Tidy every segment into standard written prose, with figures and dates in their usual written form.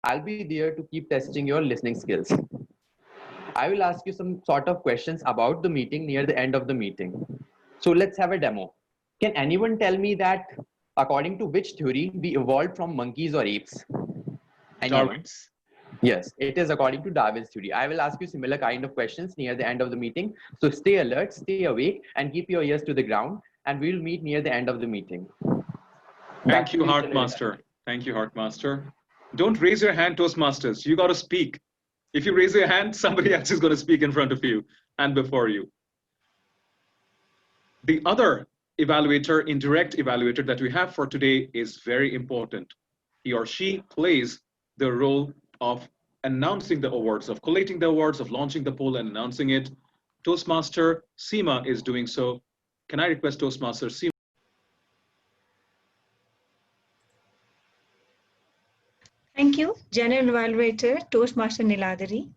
I'll be there to keep testing your listening skills. I will ask you some sort of questions about the meeting near the end of the meeting. So let's have a demo. Can anyone tell me that according to which theory we evolved from monkeys or apes? Anyone? Darwin's. Yes, it is according to Darwin's theory. I will ask you similar kind of questions near the end of the meeting. So stay alert, stay awake, and keep your ears to the ground. And we'll meet near the end of the meeting. Thank you, Heartmaster. Thank you, Heartmaster. Don't raise your hand, Toastmasters. You got to speak. If you raise your hand, somebody else is going to speak in front of you and before you. The other evaluator, indirect evaluator that we have for today is very important. He or she plays the role of announcing the awards, of collating the awards, of launching the poll and announcing it. Toastmaster Seema is doing so. Can I request Toastmaster Seema? Thank you, General Evaluator, Toastmaster Niladri.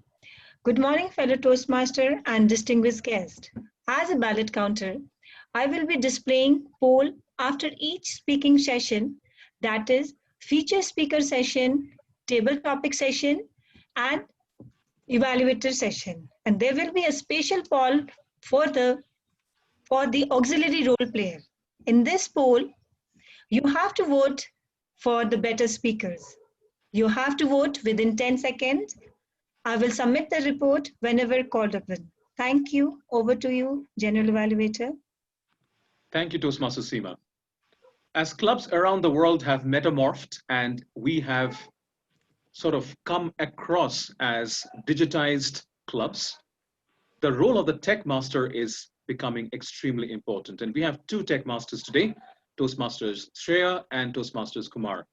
Good morning, fellow Toastmaster and distinguished guest. As a ballot counter, I will be displaying poll after each speaking session, that is feature speaker session, table topic session, and evaluator session. And there will be a special poll for the auxiliary role player. In this poll, you have to vote for the better speakers. You have to vote within 10 seconds. I will submit the report whenever called upon. Thank you. Over to you, General Evaluator. Thank you, Toastmaster Seema. As clubs around the world have metamorphed and we have sort of come across as digitized clubs, the role of the tech master is becoming extremely important. And we have two tech masters today, Toastmasters Shreya and Toastmasters Kumar.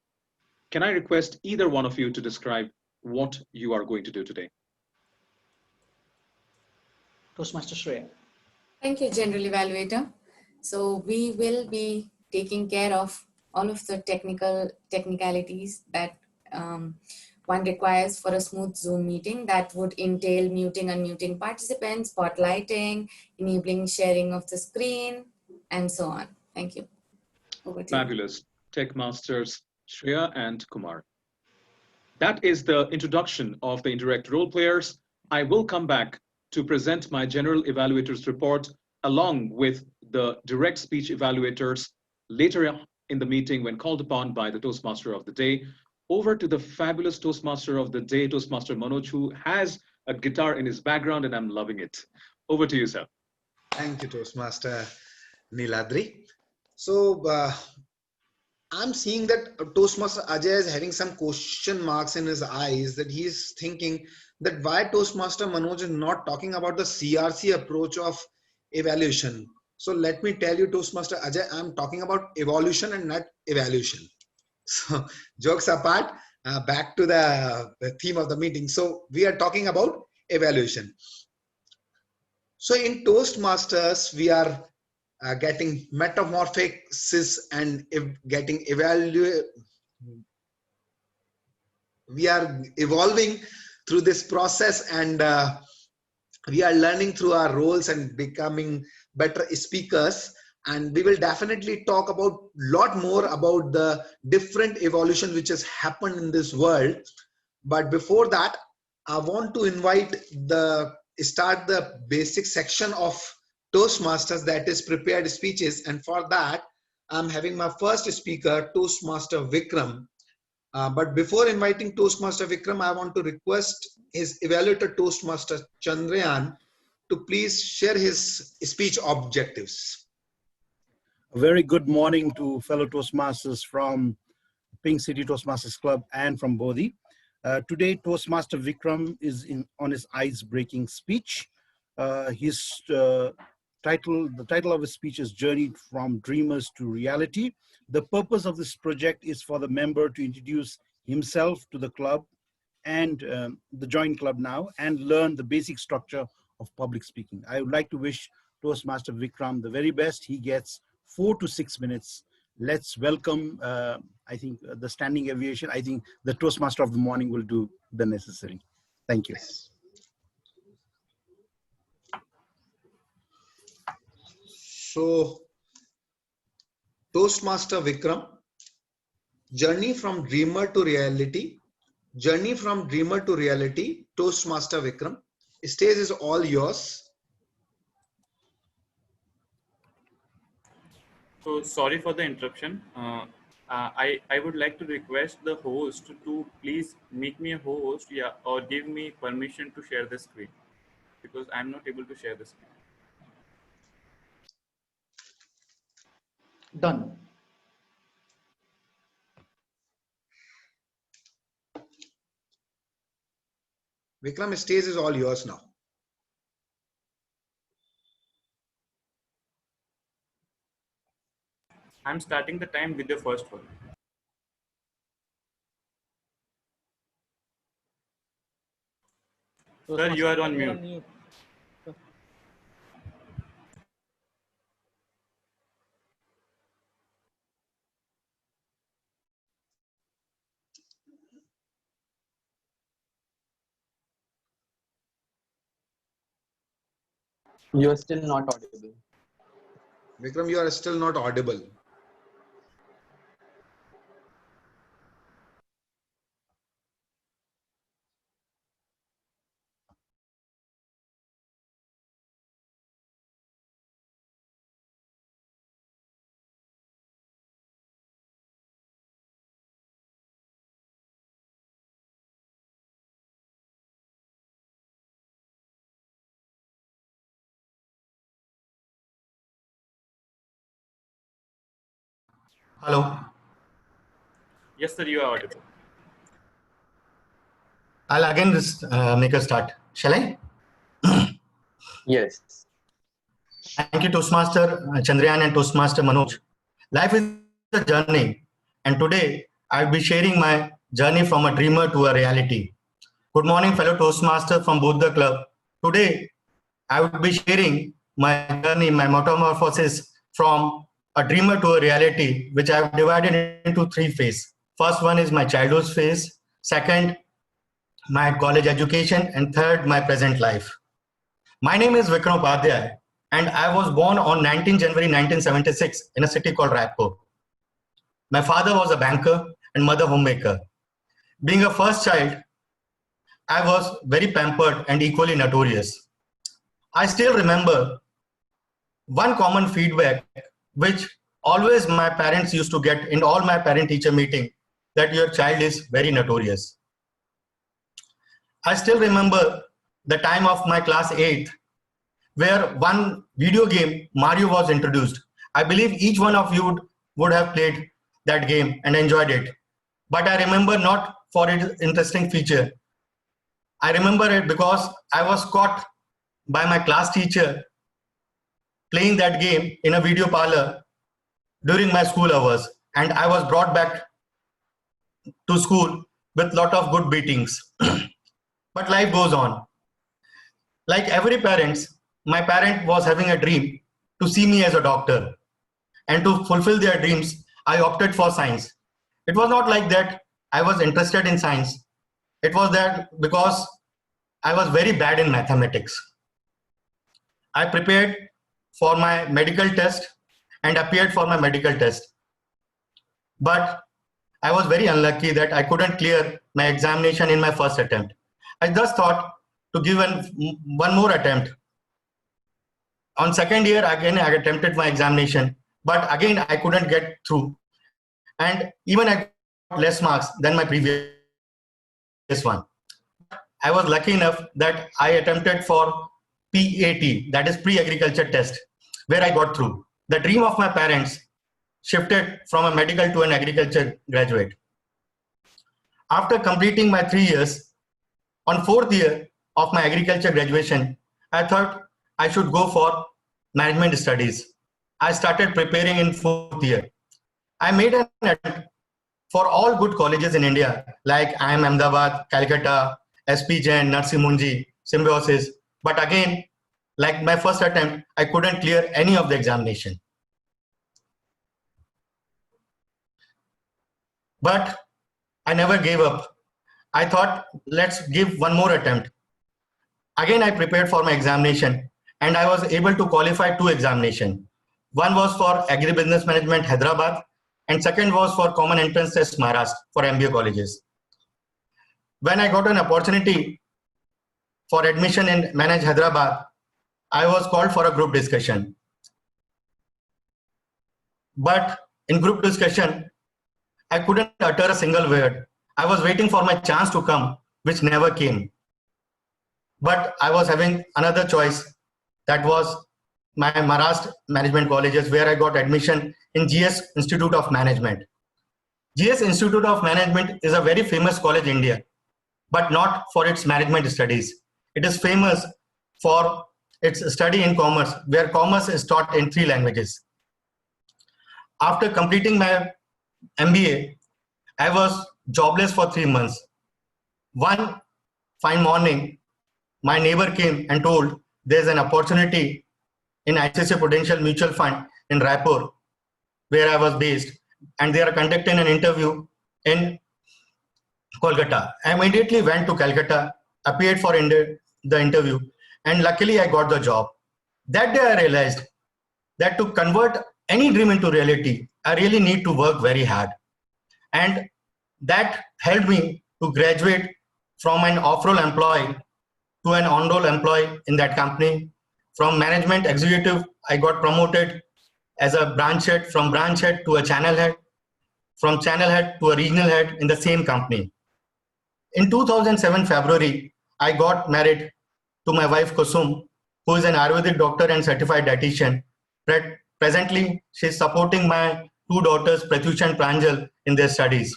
Can I request either one of you to describe what you are going to do today? Toastmaster Shreya. Thank you, General Evaluator. So we will be taking care of all of the technicalities that one requires for a smooth Zoom meeting. That would entail muting, unmuting participants, spotlighting, enabling sharing of the screen, and so on. Thank you. Over to Fabulous. Tech Masters Shreya and Kumar. That is the introduction of the indirect role players. I will come back to present my general evaluators report along with the direct speech evaluators later in the meeting when called upon by the Toastmaster of the day. Over to the fabulous Toastmaster of the day, Toastmaster Manoj, who has a guitar in his background and I'm loving it. Over to you, sir. Thank you, Toastmaster Niladri. So I'm seeing that Toastmaster Ajay is having some question marks in his eyes, that he's thinking that why Toastmaster Manoj is not talking about the CRC approach of evaluation. So let me tell you, Toastmaster Ajay, I'm talking about evolution and not evaluation. So jokes apart, back to the theme of the meeting. So we are talking about evaluation. So in Toastmasters, we are getting metamorphosis and getting we are evolving through this process, and we are learning through our roles and becoming better speakers. And we will definitely talk about a lot more about the different evolution which has happened in this world. But before that, I want to start the basic section of Toastmasters, that is prepared speeches. And for that, I'm having my first speaker, Toastmaster Vikram. But before inviting Toastmaster Vikram, I want to request his evaluator, Toastmaster Chandrayan, to please share his speech objectives. A very good morning to fellow Toastmasters from Pink City Toastmasters Club and from Bodhi. Today, Toastmaster Vikram is on his ice-breaking speech. The title of his speech is Journey from Dreamers to Reality. The purpose of this project is for the member to introduce himself to the club and the joint club now and learn the basic structure of public speaking. I would like to wish Toastmaster Vikram the very best. He gets 4 to 6 minutes. Let's welcome, I think, the standing aviation. I think the Toastmaster of the morning will do the necessary. Thank you. So, Toastmaster Vikram, Journey from Dreamer to Reality. Journey from dreamer to reality, Toastmaster Vikram. Stage is all yours. So sorry for the interruption. I would like to request the host to please make me a host, yeah, or give me permission to share the screen because I'm not able to share the screen. Done. Vikram, stage is all yours now. I'm starting the time with the first one. Sir, you are on mute. You're still not audible. Vikram, you are still not audible. Hello. Yes, sir, you are audible. I'll again make a start. Shall I? Yes. Thank you, Toastmaster Chandriyan and Toastmaster Manoj. Life is a journey, and today I'll be sharing my journey from a dreamer to a reality. Good morning, fellow Toastmaster from both the club. Today, I will be sharing my journey, my metamorphosis from a dreamer to a reality, which I've divided into three phases. First one is my childhood phase. Second, my college education, and third, my present life. My name is Vikram Upadhyay, and I was born on 19 January 1976 in a city called Raipur. My father was a banker and mother homemaker. Being a first child, I was very pampered and equally notorious. I still remember one common feedback which always my parents used to get in all my parent-teacher meeting, that your child is very notorious. I still remember the time of my class 8th, where one video game, Mario, was introduced. I believe each one of you would have played that game and enjoyed it. But I remember not for its interesting feature. I remember it because I was caught by my class teacher playing that game in a video parlor during my school hours. And I was brought back to school with lot of good beatings. But life goes on. Like every parents, my parent was having a dream to see me as a doctor. And to fulfill their dreams, I opted for science. It was not like that I was interested in science. It was that because I was very bad in mathematics. I prepared for my medical test and appeared for my medical test. But I was very unlucky that I couldn't clear my examination in my first attempt. I just thought to give one more attempt. On second year, again, I attempted my examination, but again, I couldn't get through. And even I got less marks than my previous one. I was lucky enough that I attempted for PAT, that is pre-agriculture test, where I got through. The dream of my parents shifted from a medical to an agriculture graduate. After completing my 3 years, on fourth year of my agriculture graduation, I thought I should go for management studies. I started preparing in fourth year. I made an attempt for all good colleges in India, like IIM Ahmedabad, Calcutta, SP Jain, Narsi Munji, Symbiosis. But again, like my first attempt, I couldn't clear any of the examination. But I never gave up. I thought, let's give one more attempt. Again, I prepared for my examination and I was able to qualify 2 examinations. One was for Agribusiness Management Hyderabad and second was for Common Entrance Test Maharashtra for MBA colleges. when I got an opportunity for admission in Manage Hyderabad, I was called for a group discussion. But in group discussion, I couldn't utter a single word. I was waiting for my chance to come, which never came. But I was having another choice, that was my Maharashtra Management Colleges, where I got admission in GS Institute of Management. GS Institute of Management is a very famous college in India, but not for its management studies. It is famous for its study in commerce, where commerce is taught in 3 languages. After completing my MBA, I was jobless for 3 months. One fine morning, my neighbor came and told there's an opportunity in ICICI Prudential Mutual Fund in Raipur, where I was based, and they are conducting an interview in Kolkata. I immediately went to Calcutta, appeared for the interview, and luckily I got the job. That day I realized that to convert any dream into reality, I really need to work very hard. And that helped me to graduate from an off-roll employee to an on-roll employee in that company. From management executive, I got promoted as a branch head, from branch head to a channel head, from channel head to a regional head in the same company. In 2007 February, I got married to my wife Kusum, who is an Ayurvedic doctor and certified dietitian. Presently, she is supporting my 2 daughters, Pratyusha and Pranjal, in their studies.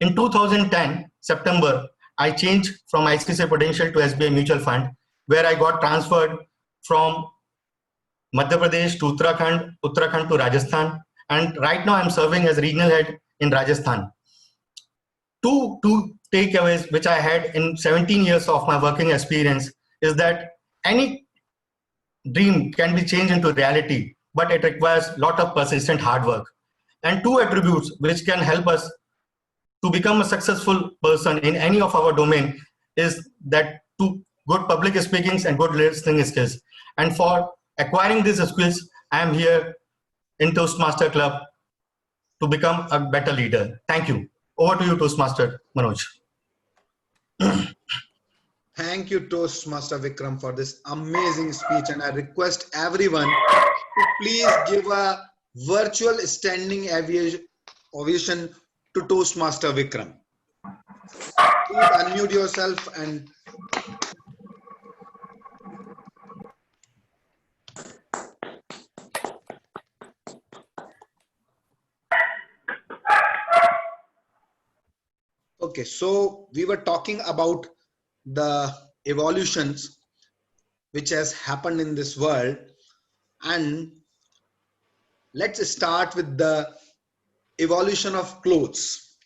In 2010 September, I changed from ICICI Prudential to SBI Mutual Fund, where I got transferred from Madhya Pradesh to Uttarakhand to Rajasthan, and right now I'm serving as regional head in Rajasthan. Two takeaways which I had in 17 years of my working experience is that any dream can be changed into reality, but it requires a lot of persistent hard work. And 2 attributes which can help us to become a successful person in any of our domain is that 2 good public speaking and good listening skills. And for acquiring these skills, I am here in Toastmaster Club to become a better leader. Thank you. Over to you, Toastmaster Manoj. Thank you, Toastmaster Vikram, for this amazing speech. And I request everyone to please give a virtual standing ovation to Toastmaster Vikram. Please unmute yourself and okay, so we were talking about the evolutions which has happened in this world, and let's start with the evolution of clothes.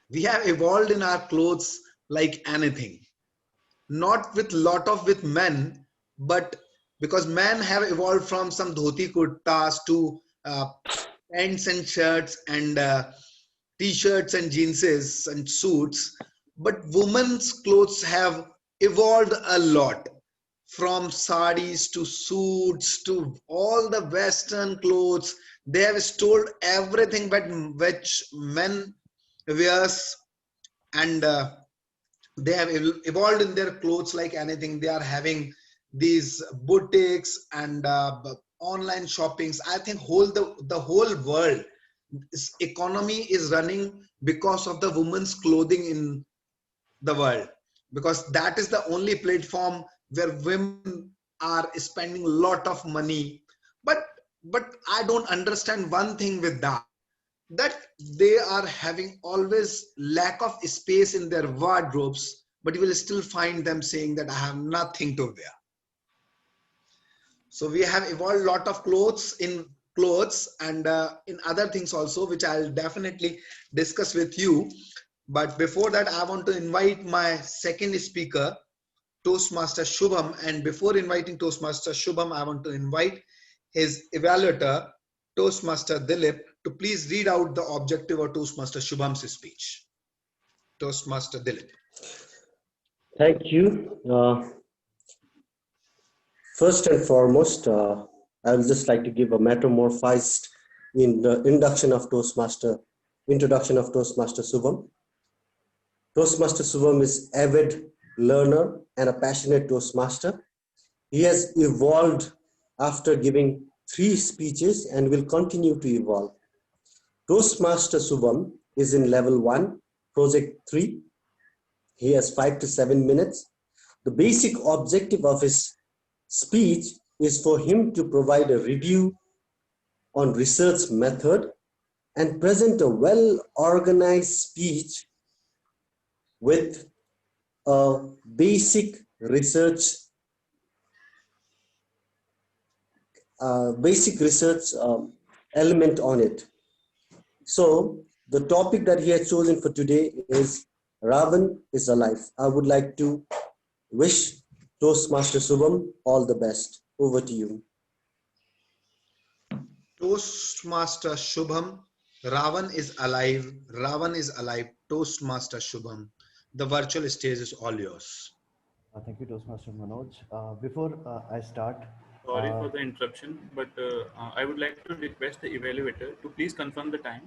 We have evolved in our clothes like anything, not with men, but because men have evolved from some dhoti kurtas to pants and shirts and t-shirts and jeans and suits, but women's clothes have evolved a lot, from sarees to suits to all the western clothes. They have stored everything but which men wears, and they have evolved in their clothes like anything. They are having these boutiques and online shoppings. I think the whole world economy is running because of the women's clothing in the world, because that is the only platform where women are spending a lot of money. But I don't understand one thing with that they are having always lack of space in their wardrobes, but you will still find them saying that I have nothing to wear. So we have evolved a lot of clothes and in other things also, which I'll definitely discuss with you. But before that, I want to invite my second speaker, Toastmaster Shubham. And before inviting Toastmaster Shubham, I want to invite his evaluator, Toastmaster Dilip, to please read out the objective of Toastmaster Shubham's speech. Toastmaster Dilip. Thank you. First and foremost, I would just like to give a metamorphosed in the introduction of Toastmaster Shubham. Toastmaster Subham is avid learner and a passionate Toastmaster. He has evolved after giving 3 speeches and will continue to evolve. Toastmaster Subham is in level 1, project 3. He has 5 to 7 minutes. The basic objective of his speech is for him to provide a review on research method and present a well-organized speech with a basic research element on it. So the topic that he has chosen for today is Ravan is alive. I would like to wish Toastmaster Subham all the best. Over to you. Toastmaster Shubham, Ravan is alive. Ravan is alive. Toastmaster Shubham. The virtual stage is all yours. Thank you, Toastmaster Manoj. Before I start, Sorry for the interruption, but I would like to request the evaluator to please confirm the time.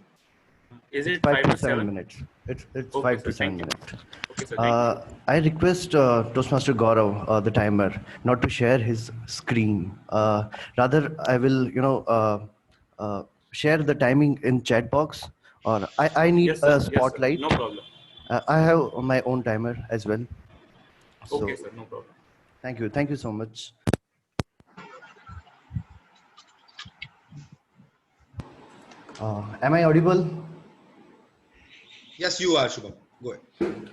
Is it 5 to 7 7? minutes. It's Okay, 5 to sir, 7 thank you. minutes. Okay, sir, thank you. I request Toastmaster Gaurav, the timer, not to share his screen. Rather, I will, share the timing in chat box, or I need Yes, sir. a Yes, sir. spotlight. No problem. I have my own timer as well. Okay, So, sir, no problem. thank you. Thank you so much. Am I audible? Yes, you are, Shubham. Go ahead.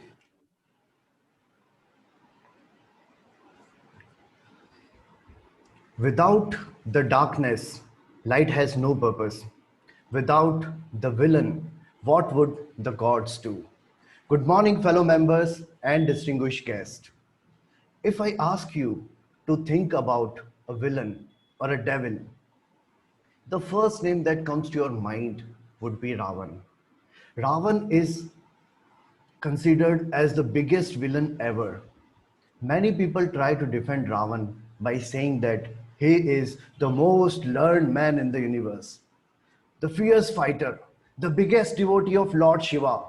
Without the darkness, light has no purpose. Without the villain, what would the gods do? Good morning, fellow members and distinguished guests. If I ask you to think about a villain or a devil, the first name that comes to your mind would be Ravan. Ravan is considered as the biggest villain ever. Many people try to defend Ravan by saying that he is the most learned man in the universe, the fierce fighter, the biggest devotee of Lord Shiva,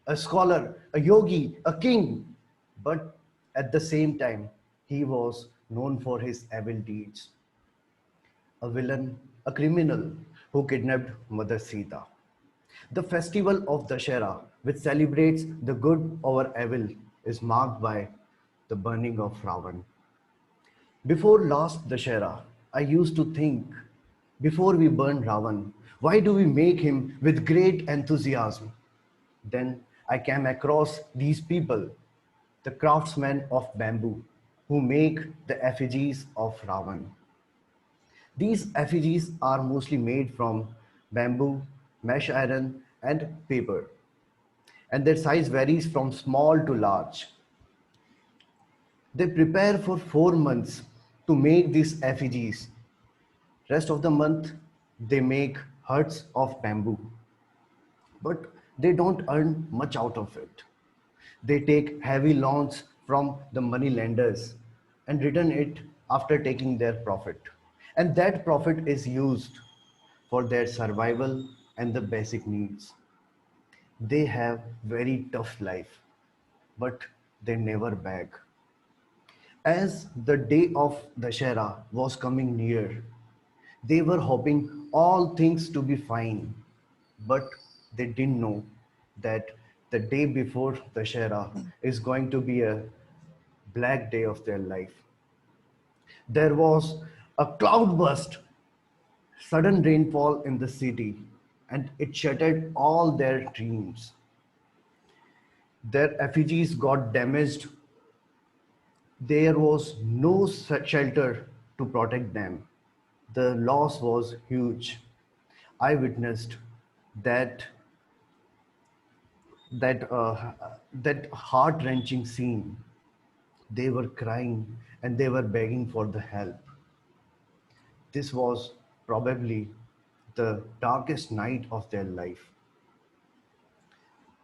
a scholar, a yogi, a king. But at the same time, he was known for his evil deeds. A villain, a criminal who kidnapped Mother Sita. The festival of Dashera, which celebrates the good over evil, is marked by the burning of Ravan. Before last Dashera, I used to think, before we burn Ravan, why do we make him with great enthusiasm? Then I came across these people, the craftsmen of bamboo, who make the effigies of Ravan. These effigies are mostly made from bamboo, mesh iron, and paper, and their size varies from small to large. They prepare for 4 months to make these effigies. Rest of the month, they make huts of bamboo, but they don't earn much out of it. They take heavy loans from the money lenders and return it after taking their profit. And that profit is used for their survival and the basic needs. They have very tough life, but they never beg. As the day of Dashera was coming near, they were hoping all things to be fine, but they didn't know that the day before Dashera is going to be a black day of their life. There was a cloudburst, sudden rainfall in the city, and it shattered all their dreams. Their effigies got damaged. There was no shelter to protect them. The loss was huge. I witnessed that that heart-wrenching scene. They were crying and they were begging for the help. This was probably the darkest night of their life.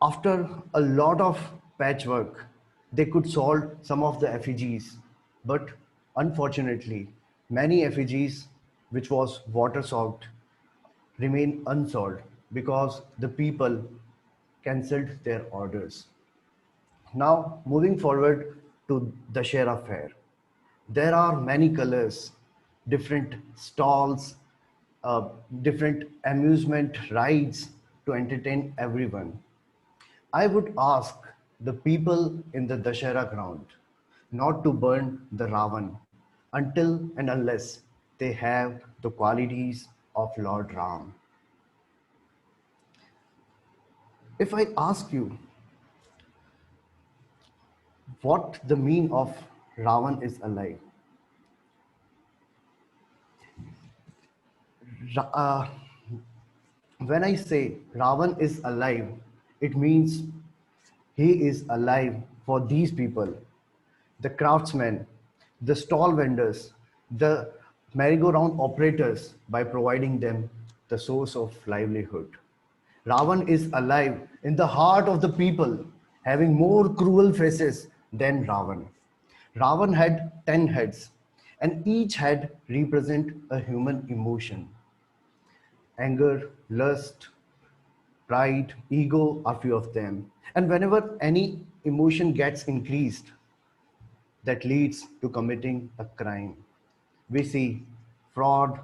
After a lot of patchwork, they could solve some of the effigies, but unfortunately, many effigies, which was water soaked, remain unsolved because the people cancelled their orders. Now, moving forward to the Dashera fair. There are many colors, different stalls, uh, different amusement rides to entertain everyone. I would ask the people in the Dashera ground not to burn the Ravan until and unless they have the qualities of Lord Ram. If I ask you what the meaning of Ravan is alive, Ra- uh, when I say Ravan is alive, it means he is alive for these people, the craftsmen, the stall vendors, the merry-go-round operators, by providing them the source of livelihood. Ravan is alive in the heart of the people, having more cruel faces than Ravan. Ravan had 10 heads, and each head represent a human emotion. Anger, lust, pride, ego are few of them. And whenever any emotion gets increased, that leads to committing a crime. We see fraud,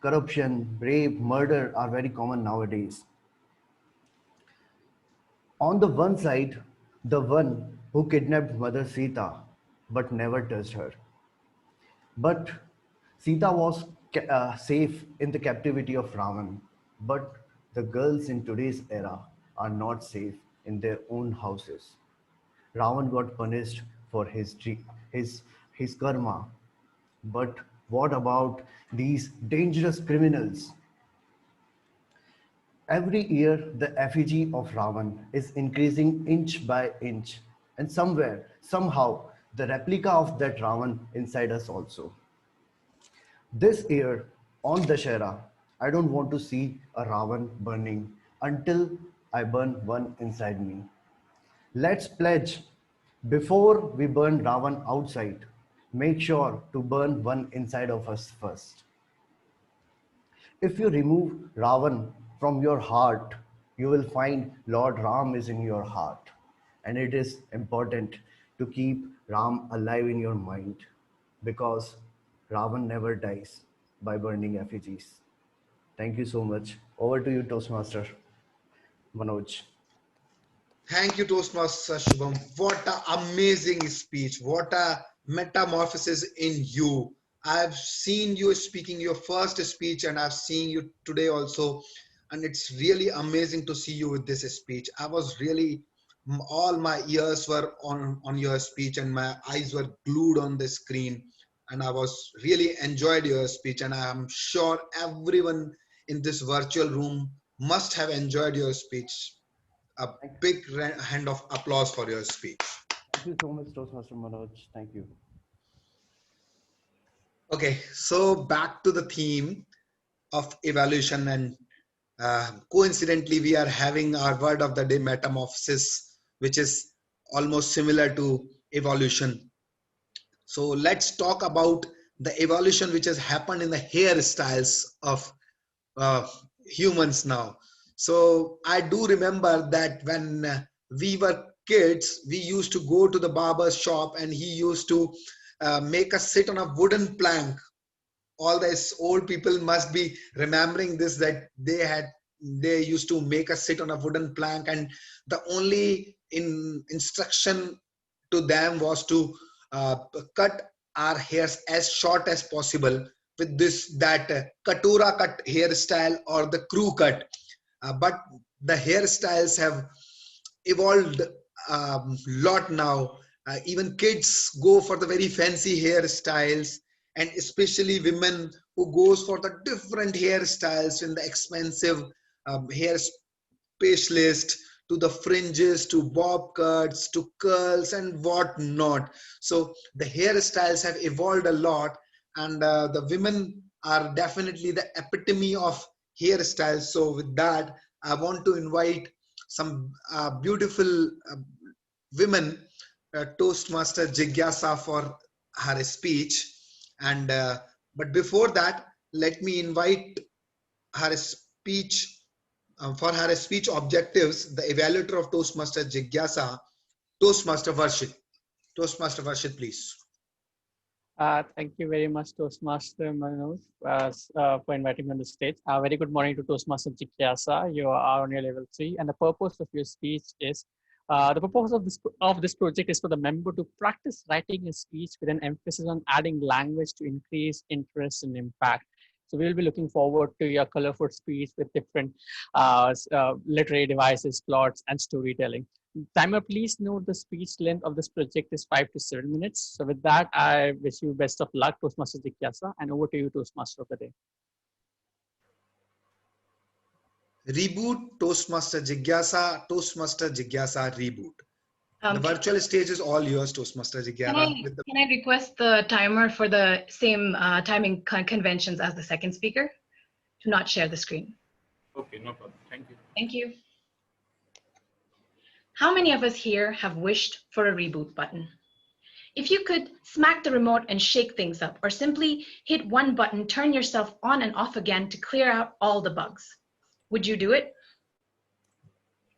corruption, rape, murder are very common nowadays. On the one side, the one who kidnapped Mother Sita but never touched her. But Sita was safe in the captivity of Ravan. But the girls in today's era are not safe in their own houses. Ravan got punished for his, his karma. But what about these dangerous criminals? Every year, the effigy of Ravan is increasing inch by inch, and somewhere, somehow, the replica of that Ravan inside us also. This year, on Dashera, I don't want to see a Ravan burning until I burn one inside me. Let's pledge before we burn Ravan outside, make sure to burn one inside of us first. If you remove Ravan from your heart, you will find Lord Ram is in your heart. And it is important to keep Ram alive in your mind because Ravan never dies by burning effigies. Thank you so much. Over to you, Toastmaster Manoj. Thank you, Toastmaster Shubham. What an amazing speech. What a metamorphosis in you. I've seen you speaking your first speech and I've seen you today also. And it's really amazing to see you with this speech. I was really, all my ears were on your speech and my eyes were glued on the screen. And I was really enjoyed your speech. And I am sure everyone in this virtual room must have enjoyed your speech. A big hand of applause for your speech. Thank you so much, Toastmaster Manoj. Thank you. Okay, so back to the theme of evaluation, and coincidentally, we are having our word of the day, metamorphosis, which is almost similar to evolution. So let's talk about the evolution which has happened in the hairstyles of uh, humans now. So I do remember that when we were kids, we used to go to the barber's shop and he used to make us sit on a wooden plank. All these old people must be remembering this, that they used to make us sit on a wooden plank, and the only instruction to them was to uh, cut our hairs as short as possible with this that katura cut hairstyle or the crew cut. But the hairstyles have evolved a lot now. Even kids go for the very fancy hairstyles, and especially women who goes for the different hairstyles in the expensive hair specialist, to the fringes, to bob cuts, to curls and what not. So the hairstyles have evolved a lot, and the women are definitely the epitome of hairstyles. So with that, I want to invite some beautiful women, Toastmaster Jigyasa, for her speech. And but before that, let me invite her speech for her speech objectives, the evaluator of Toastmaster Jigyasa Toastmaster Varshit. Toastmaster Varshit, please. Thank you very much, Toastmaster Manoj, for inviting me on the stage. Very good morning to Toastmaster Jigyasa. You are on your level 3, and the purpose of your speech is the purpose of this project is for the member to practice writing a speech with an emphasis on adding language to increase interest and impact. So we will be looking forward to your colorful speech with different literary devices, plots, and storytelling. Timer, please note the speech length of this project is 5 to 7 minutes. So with that, I wish you best of luck, Toastmaster Jigyasa, and over to you, Toastmaster of the day. Reboot, Toastmaster Jigyasa, reboot. The virtual stage is all yours, Toastmaster Jigyasa. Can I request the timer for the same timing conventions as the second speaker to not share the screen? Okay, no problem. Thank you. Thank you. How many of us here have wished for a reboot button? If you could smack the remote and shake things up, or simply hit one button, turn yourself on and off again to clear out all the bugs, would you do it?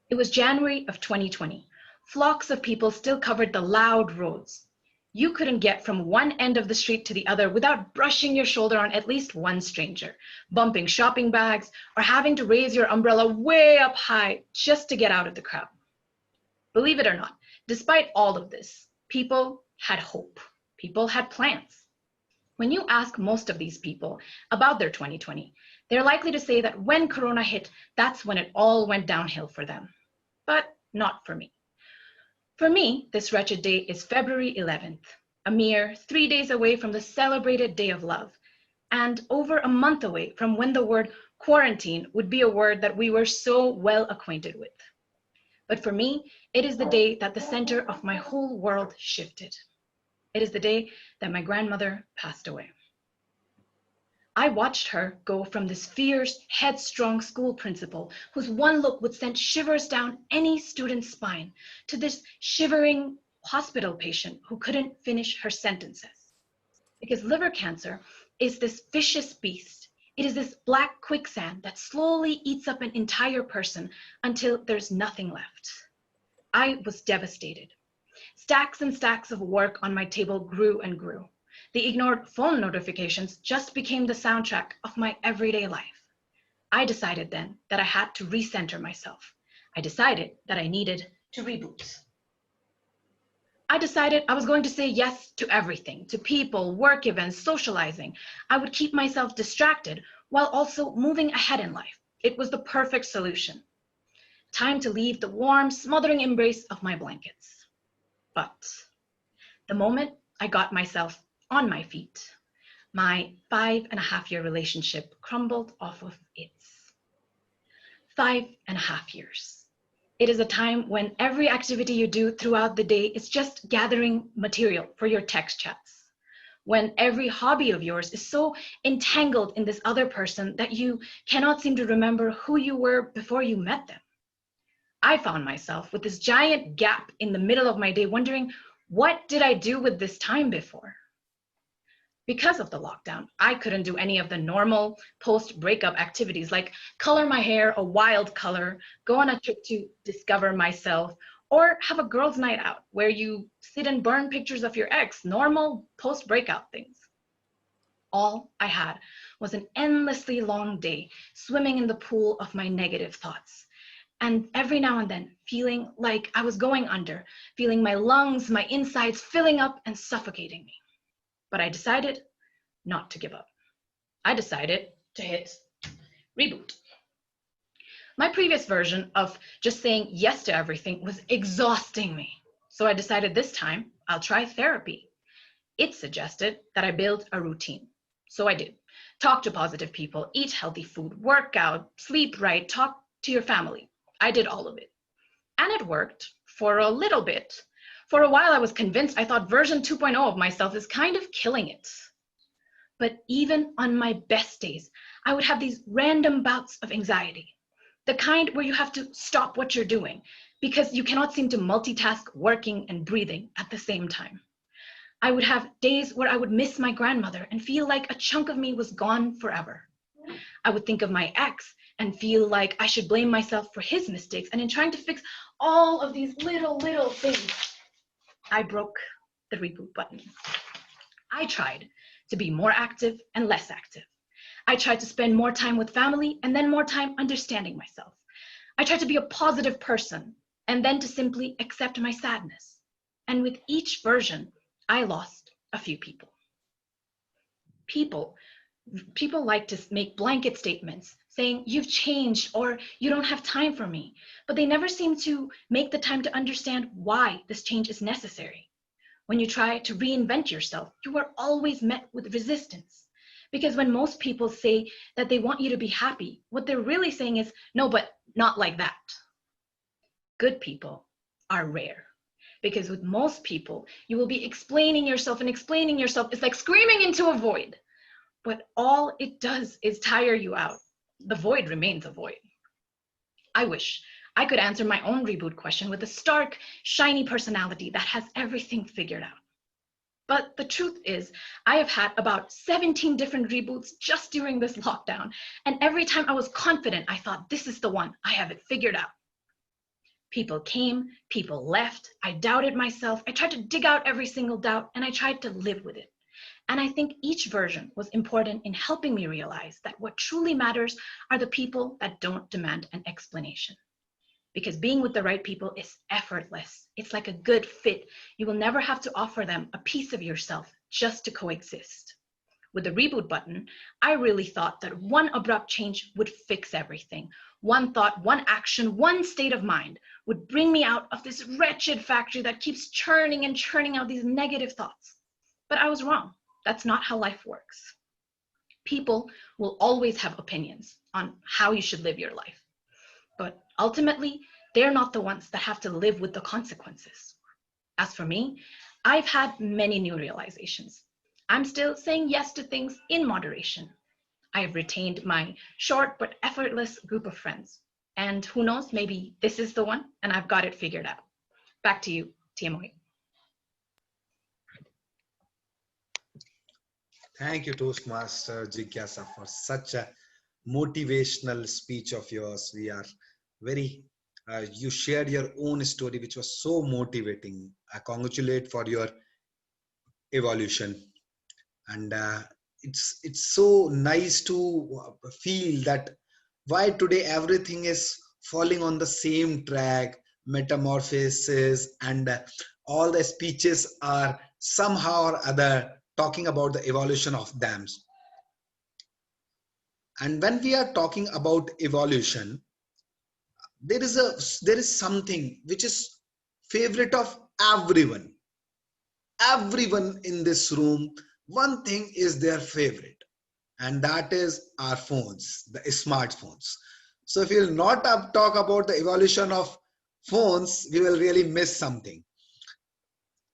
It was January of 2020. Flocks of people still covered the loud roads. You couldn't get from one end of the street to the other without brushing your shoulder on at least one stranger, bumping shopping bags, or having to raise your umbrella way up high just to get out of the crowd. Believe it or not, despite all of this, people had hope. People had plans. When you ask most of these people about their 2020, they're likely to say that when Corona hit, that's when it all went downhill for them. But not for me. For me, this wretched day is February 11th, a mere 3 days away from the celebrated Day of Love, and over a month away from when the word quarantine would be a word that we were so well acquainted with. But for me, it is the day that the center of my whole world shifted. It is the day that my grandmother passed away. I watched her go from this fierce, headstrong school principal whose one look would send shivers down any student's spine to this shivering hospital patient who couldn't finish her sentences. Because liver cancer is this vicious beast. It is this black quicksand that slowly eats up an entire person until there's nothing left. I was devastated. Stacks and stacks of work on my table grew and grew. The ignored phone notifications just became the soundtrack of my everyday life. I decided then that I had to recenter myself. I decided that I needed to reboot. I decided I was going to say yes to everything, to people, work events, socializing. I would keep myself distracted while also moving ahead in life. It was the perfect solution. Time to leave the warm, smothering embrace of my blankets. But the moment I got myself on my feet, my 5.5-year relationship crumbled off of its 5.5 years. It is a time when every activity you do throughout the day is just gathering material for your text chats. When every hobby of yours is so entangled in this other person that you cannot seem to remember who you were before you met them. I found myself with this giant gap in the middle of my day wondering, what did I do with this time before? Because of the lockdown, I couldn't do any of the normal post-breakup activities like color my hair a wild color, go on a trip to discover myself, or have a girls' night out where you sit and burn pictures of your ex, normal post-breakout things. All I had was an endlessly long day swimming in the pool of my negative thoughts. And every now and then feeling like I was going under, feeling my lungs, my insides filling up and suffocating me. But I decided not to give up. I decided to hit reboot. My previous version of just saying yes to everything was exhausting me. So I decided this time I'll try therapy. It suggested that I build a routine. So I did. Talk to positive people, eat healthy food, work out, sleep right, talk to your family. I did all of it. And it worked for a little bit. For a while, I was convinced I thought version 2.0 of myself is kind of killing it. But even on my best days, I would have these random bouts of anxiety, the kind where you have to stop what you're doing because you cannot seem to multitask working and breathing at the same time. I would have days where I would miss my grandmother and feel like a chunk of me was gone forever. I would think of my ex and feel like I should blame myself for his mistakes. And in trying to fix all of these little things, I broke the reboot button. I tried to be more active and less active. I tried to spend more time with family and then more time understanding myself. I tried to be a positive person and then to simply accept my sadness. And with each version, I lost a few people. People like to make blanket statements saying, you've changed or you don't have time for me, but they never seem to make the time to understand why this change is necessary. When you try to reinvent yourself, you are always met with resistance. Because when most people say that they want you to be happy, what they're really saying is, no, but not like that. Good people are rare. Because with most people, you will be explaining yourself, and explaining yourself is like screaming into a void. But all it does is tire you out. The void remains a void. I wish I could answer my own reboot question with a stark, shiny personality that has everything figured out. But the truth is, I have had about 17 different reboots just during this lockdown. And every time I was confident, I thought, this is the one, I have it figured out. People came, people left, I doubted myself, I tried to dig out every single doubt, and I tried to live with it. And I think each version was important in helping me realize that what truly matters are the people that don't demand an explanation. Because being with the right people is effortless. It's like a good fit. You will never have to offer them a piece of yourself just to coexist. With the reboot button, I really thought that one abrupt change would fix everything. One thought, one action, one state of mind would bring me out of this wretched factory that keeps churning and churning out these negative thoughts. But I was wrong. That's not how life works. People will always have opinions on how you should live your life. But ultimately, they're not the ones that have to live with the consequences. As for me, I've had many new realizations. I'm still saying yes to things in moderation. I have retained my short but effortless group of friends. And who knows, maybe this is the one and I've got it figured out. Back to you, TMOE. Thank you, Toastmaster Jigyasa, for such a motivational speech of yours. We are very, you shared your own story, which was so motivating. I congratulate for your evolution. And it's so nice to feel that why today everything is falling on the same track, metamorphosis, and all the speeches are somehow or other talking about the evolution of dams. And when we are talking about evolution, there is something which is favorite of everyone. Everyone in this room, one thing is their favorite, and that is our phones, the smartphones. So if we'll not talk about the evolution of phones, we will really miss something.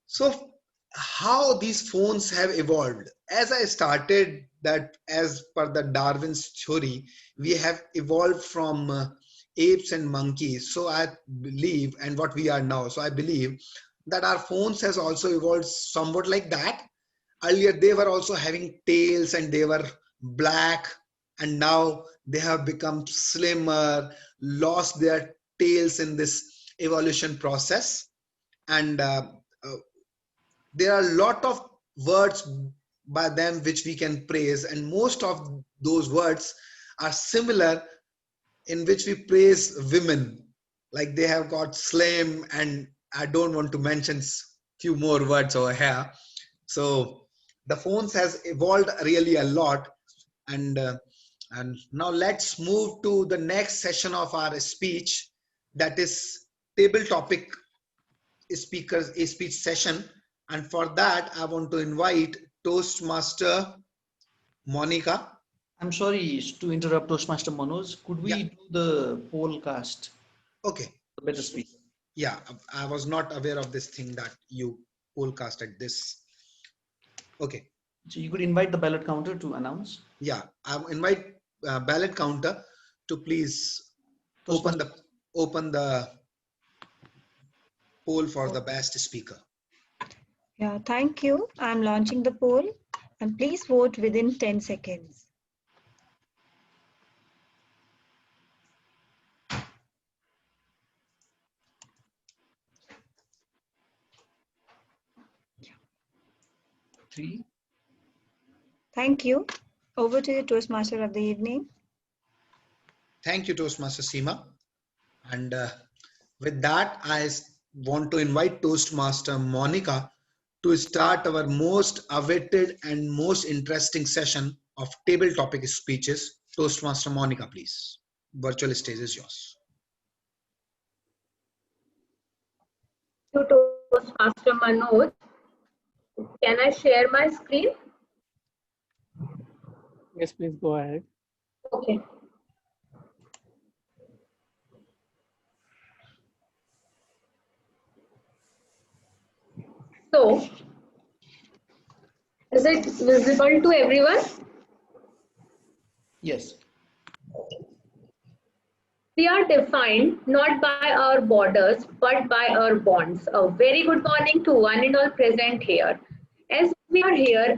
So how these phones have evolved, as I started that, as per the Darwin's theory, we have evolved from apes and monkeys. So I believe, and what we are now, so I believe that our phones has also evolved somewhat like that. Earlier they were also having tails and they were black, and now they have become slimmer, lost their tails in this evolution process. And there are a lot of words by them which we can praise, and most of those words are similar, in which we praise women, like they have got slim, and I don't want to mention few more words over here. So the phones has evolved really a lot. And now let's move to the next session of our speech, that is table topic speakers a speech session. And for that I want to invite Toastmaster Monica. I'm sorry to interrupt, Toastmaster Manoj. Could we do the poll cast? Okay. The better speaker. Yeah, I was not aware of this thing that you poll casted this. Okay. So you could invite the ballot counter to announce. Yeah, I invite ballot counter to please open the poll for the best speaker. Yeah, thank you. I'm launching the poll, and please vote within 10 seconds. 3. Thank you. Over to you, Toastmaster of the evening. Thank you, Toastmaster Seema. And with that, want to invite Toastmaster Monica to start our most awaited and most interesting session of table topic speeches. Toastmaster Monica, please. Virtual stage is yours. To Toastmaster Manoj. Can I share my screen? Yes, please go ahead. Okay. So, is it visible to everyone? Yes. We are defined not by our borders, but by our bonds. A very good morning to one and all present here. As we are here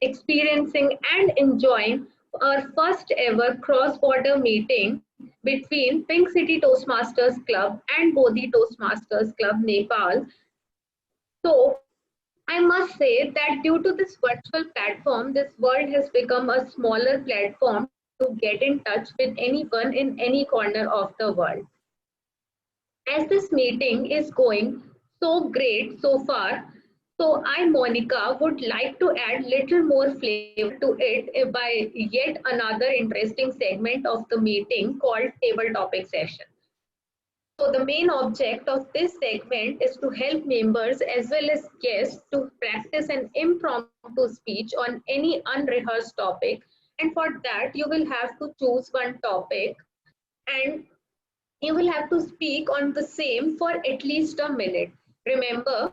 experiencing and enjoying our first ever cross-border meeting between Pink City Toastmasters Club and Bodhi Toastmasters Club, Nepal. So, I must say that due to this virtual platform, this world has become a smaller platform to get in touch with anyone in any corner of the world. As this meeting is going so great so far, so I, Monica, would like to add little more flavor to it by yet another interesting segment of the meeting called Table Topic Session. So the main object of this segment is to help members as well as guests to practice an impromptu speech on any unrehearsed topic. And for that, you will have to choose one topic and you will have to speak on the same for at least a minute. Remember,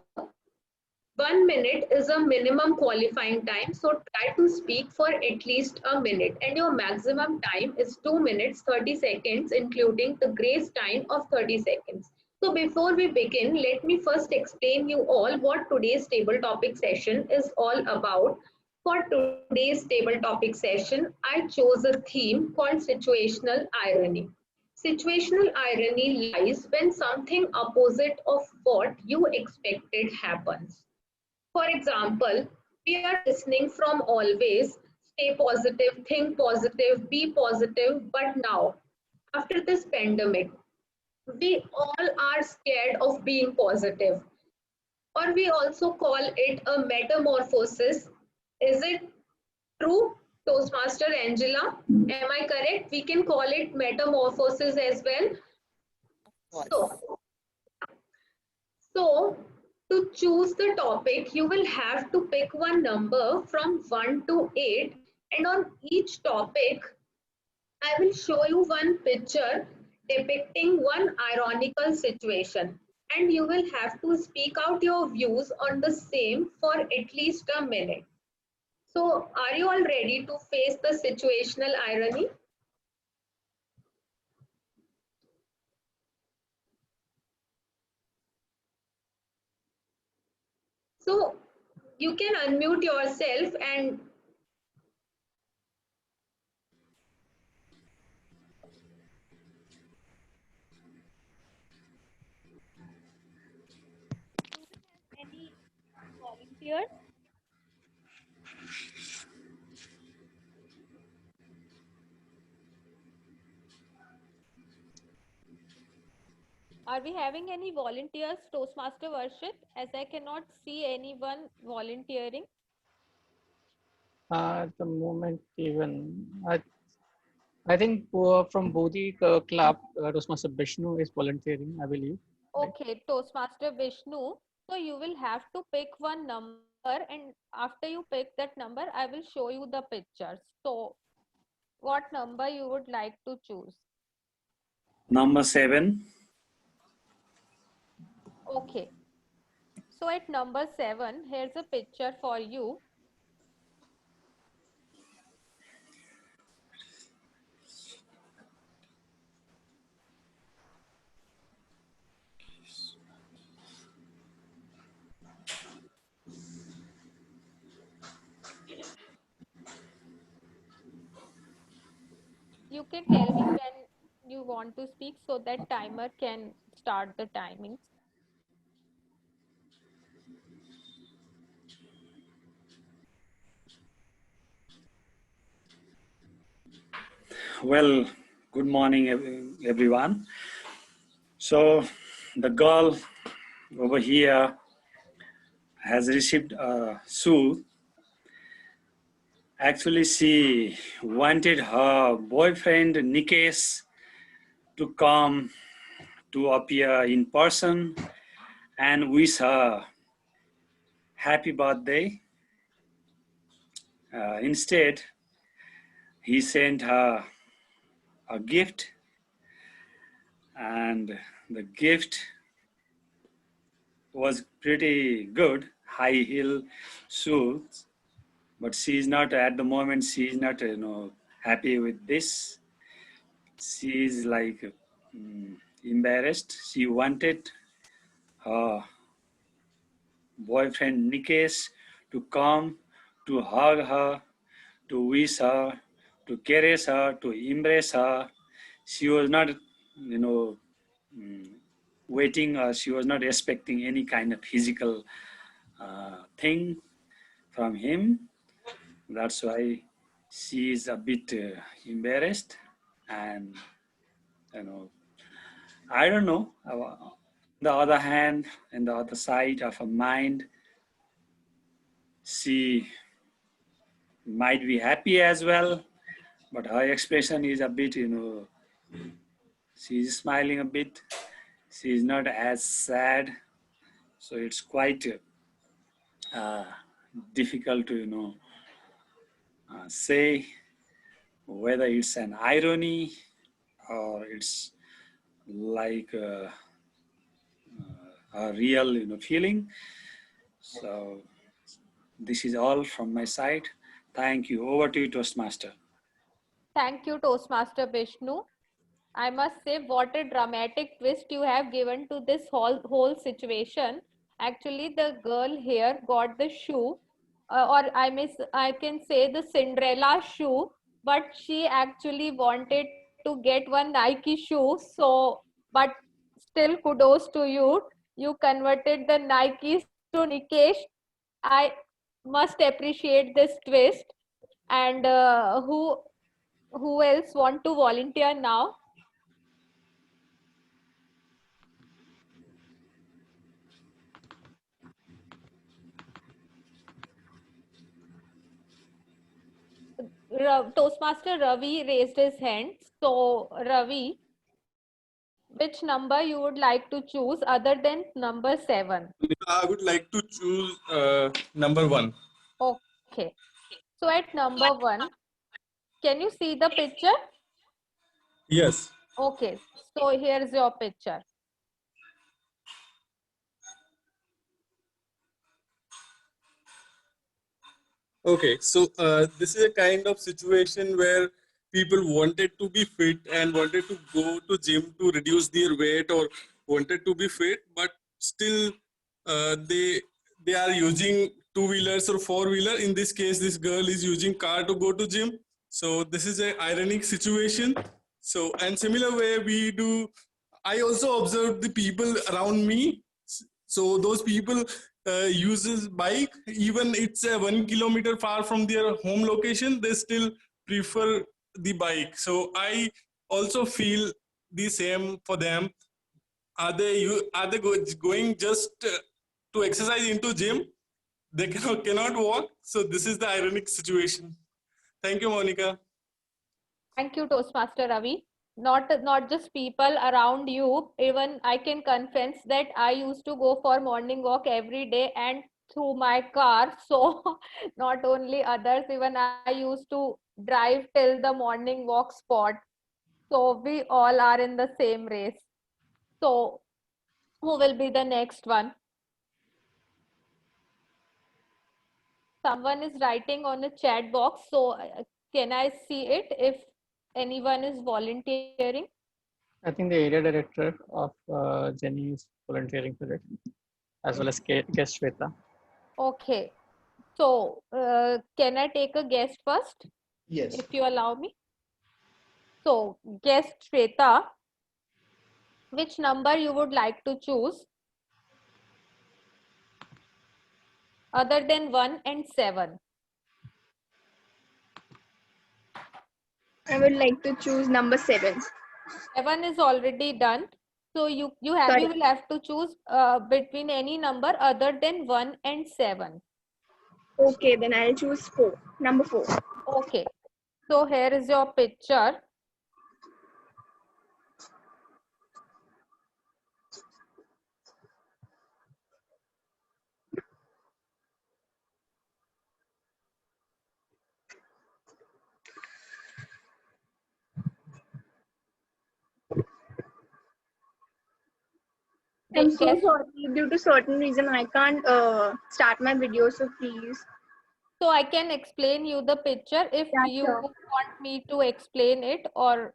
1 minute is a minimum qualifying time, so try to speak for at least a minute. And your maximum time is 2 minutes 30 seconds, including the grace time of 30 seconds. So before we begin, let me first explain you all what today's table topic session is all about. For today's table topic session, I chose a theme called situational irony. Situational irony lies when something opposite of what you expected happens. For example, we are listening from always stay positive, think positive, be positive, but now, after this pandemic, we all are scared of being positive. Or we also call it a metamorphosis. Is it true, Toastmaster Angela? Am I correct? We can call it metamorphosis as well. So to choose the topic, you will have to pick one number from 1 to 8, and on each topic, I will show you one picture depicting one ironical situation, and you will have to speak out your views on the same for at least a minute. So, are you all ready to face the situational irony? So, you can unmute yourself and any volunteers? Are we having any volunteers, Toastmaster Worship, as I cannot see anyone volunteering? At the moment, even I think from Bodhi Club, Toastmaster Vishnu is volunteering, I believe. Okay, Toastmaster Vishnu. So you will have to pick one number, and after you pick that number, I will show you the pictures. So what number you would like to choose? Number 7. Okay. So at number 7, here's a picture for you. You can tell me when you want to speak so that timer can start the timings. Well, good morning, everyone. So, the girl over here has received a shoe. Actually, she wanted her boyfriend Nikesh to come to appear in person and wish her happy birthday. Instead, he sent her a gift, and the gift was pretty good, high heel shoes, but she is not at the moment. She is not, happy with this. She is like embarrassed. She wanted her boyfriend Nikesh to come to hug her, to wish her, to caress her, to embrace her. She was not, mm, waiting, she was not expecting any kind of physical thing from him. That's why she is a bit embarrassed, and I don't know. On the other hand, in the other side of her mind, she might be happy as well, but her expression is a bit, she's smiling a bit. She's not as sad, so it's quite uh, difficult to, say whether it's an irony or it's like a real, feeling. So this is all from my side. Thank you. Over to you, Toastmaster. Thank you, Toastmaster Vishnu. I must say, what a dramatic twist you have given to this whole situation. Actually, the girl here got the shoe, I can say the Cinderella shoe, but she actually wanted to get one Nike shoe. So, but still, kudos to you. You converted the Nikes to Nikesh. I must appreciate this twist. And who else want to volunteer now? Toastmaster Ravi raised his hand. So, Ravi, which number you would like to choose other than number 7? I would like to choose number 1. Okay. So, at number 1, can you see the picture? Yes. Okay. So, here's your picture. Okay, so this is a kind of situation where people wanted to be fit and wanted to go to gym to reduce their weight or wanted to be fit, but still they are using two-wheelers or four-wheeler. In this case, this girl is using car to go to gym. So this is an ironic situation. So, and similar way we do, I also observe the people around me. So those people uses bike, even it's a 1 kilometer far from their home location, they still prefer the bike. So I also feel the same for them. Are they going just to exercise into gym? They cannot walk. So this is the ironic situation. Thank you, Monica. Thank you, Toastmaster Ravi. Not just people around you, even I can confess that I used to go for morning walk every day and through my car. So not only others, even I used to drive till the morning walk spot. So we all are in the same race. So who will be the next one? Someone is writing on a chat box. So can I see it if anyone is volunteering? I think the area director of Jenny is volunteering for it, as well as guest Shweta. Okay. So, can I take a guest first? Yes. If you allow me. So, guest Shweta, which number you would like to choose other than 1 and 7? I would like to choose number 7. 7 is already done. So you will have to choose between any number other than 1 and 7. Okay, then I'll choose 4. Number 4. Okay. So here is your picture. I'm so sorry. Due to certain reason, I can't start my video. So please. So I can explain you the picture if you want me to explain it, or.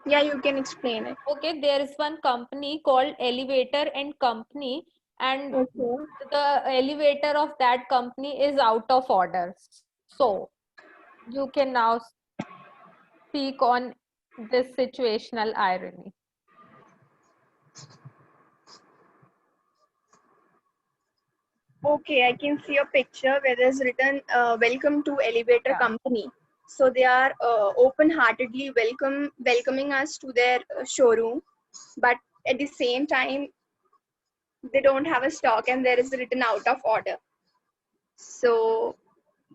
Yeah, you can explain it. Okay, there is one company called Elevator and Company, and the elevator of that company is out of order. So you can now speak on this situational irony. Okay, I can see a picture where there's written welcome to Elevator Company. So they are open-heartedly welcoming us to their showroom, but at the same time they don't have a stock and there is written out of order. So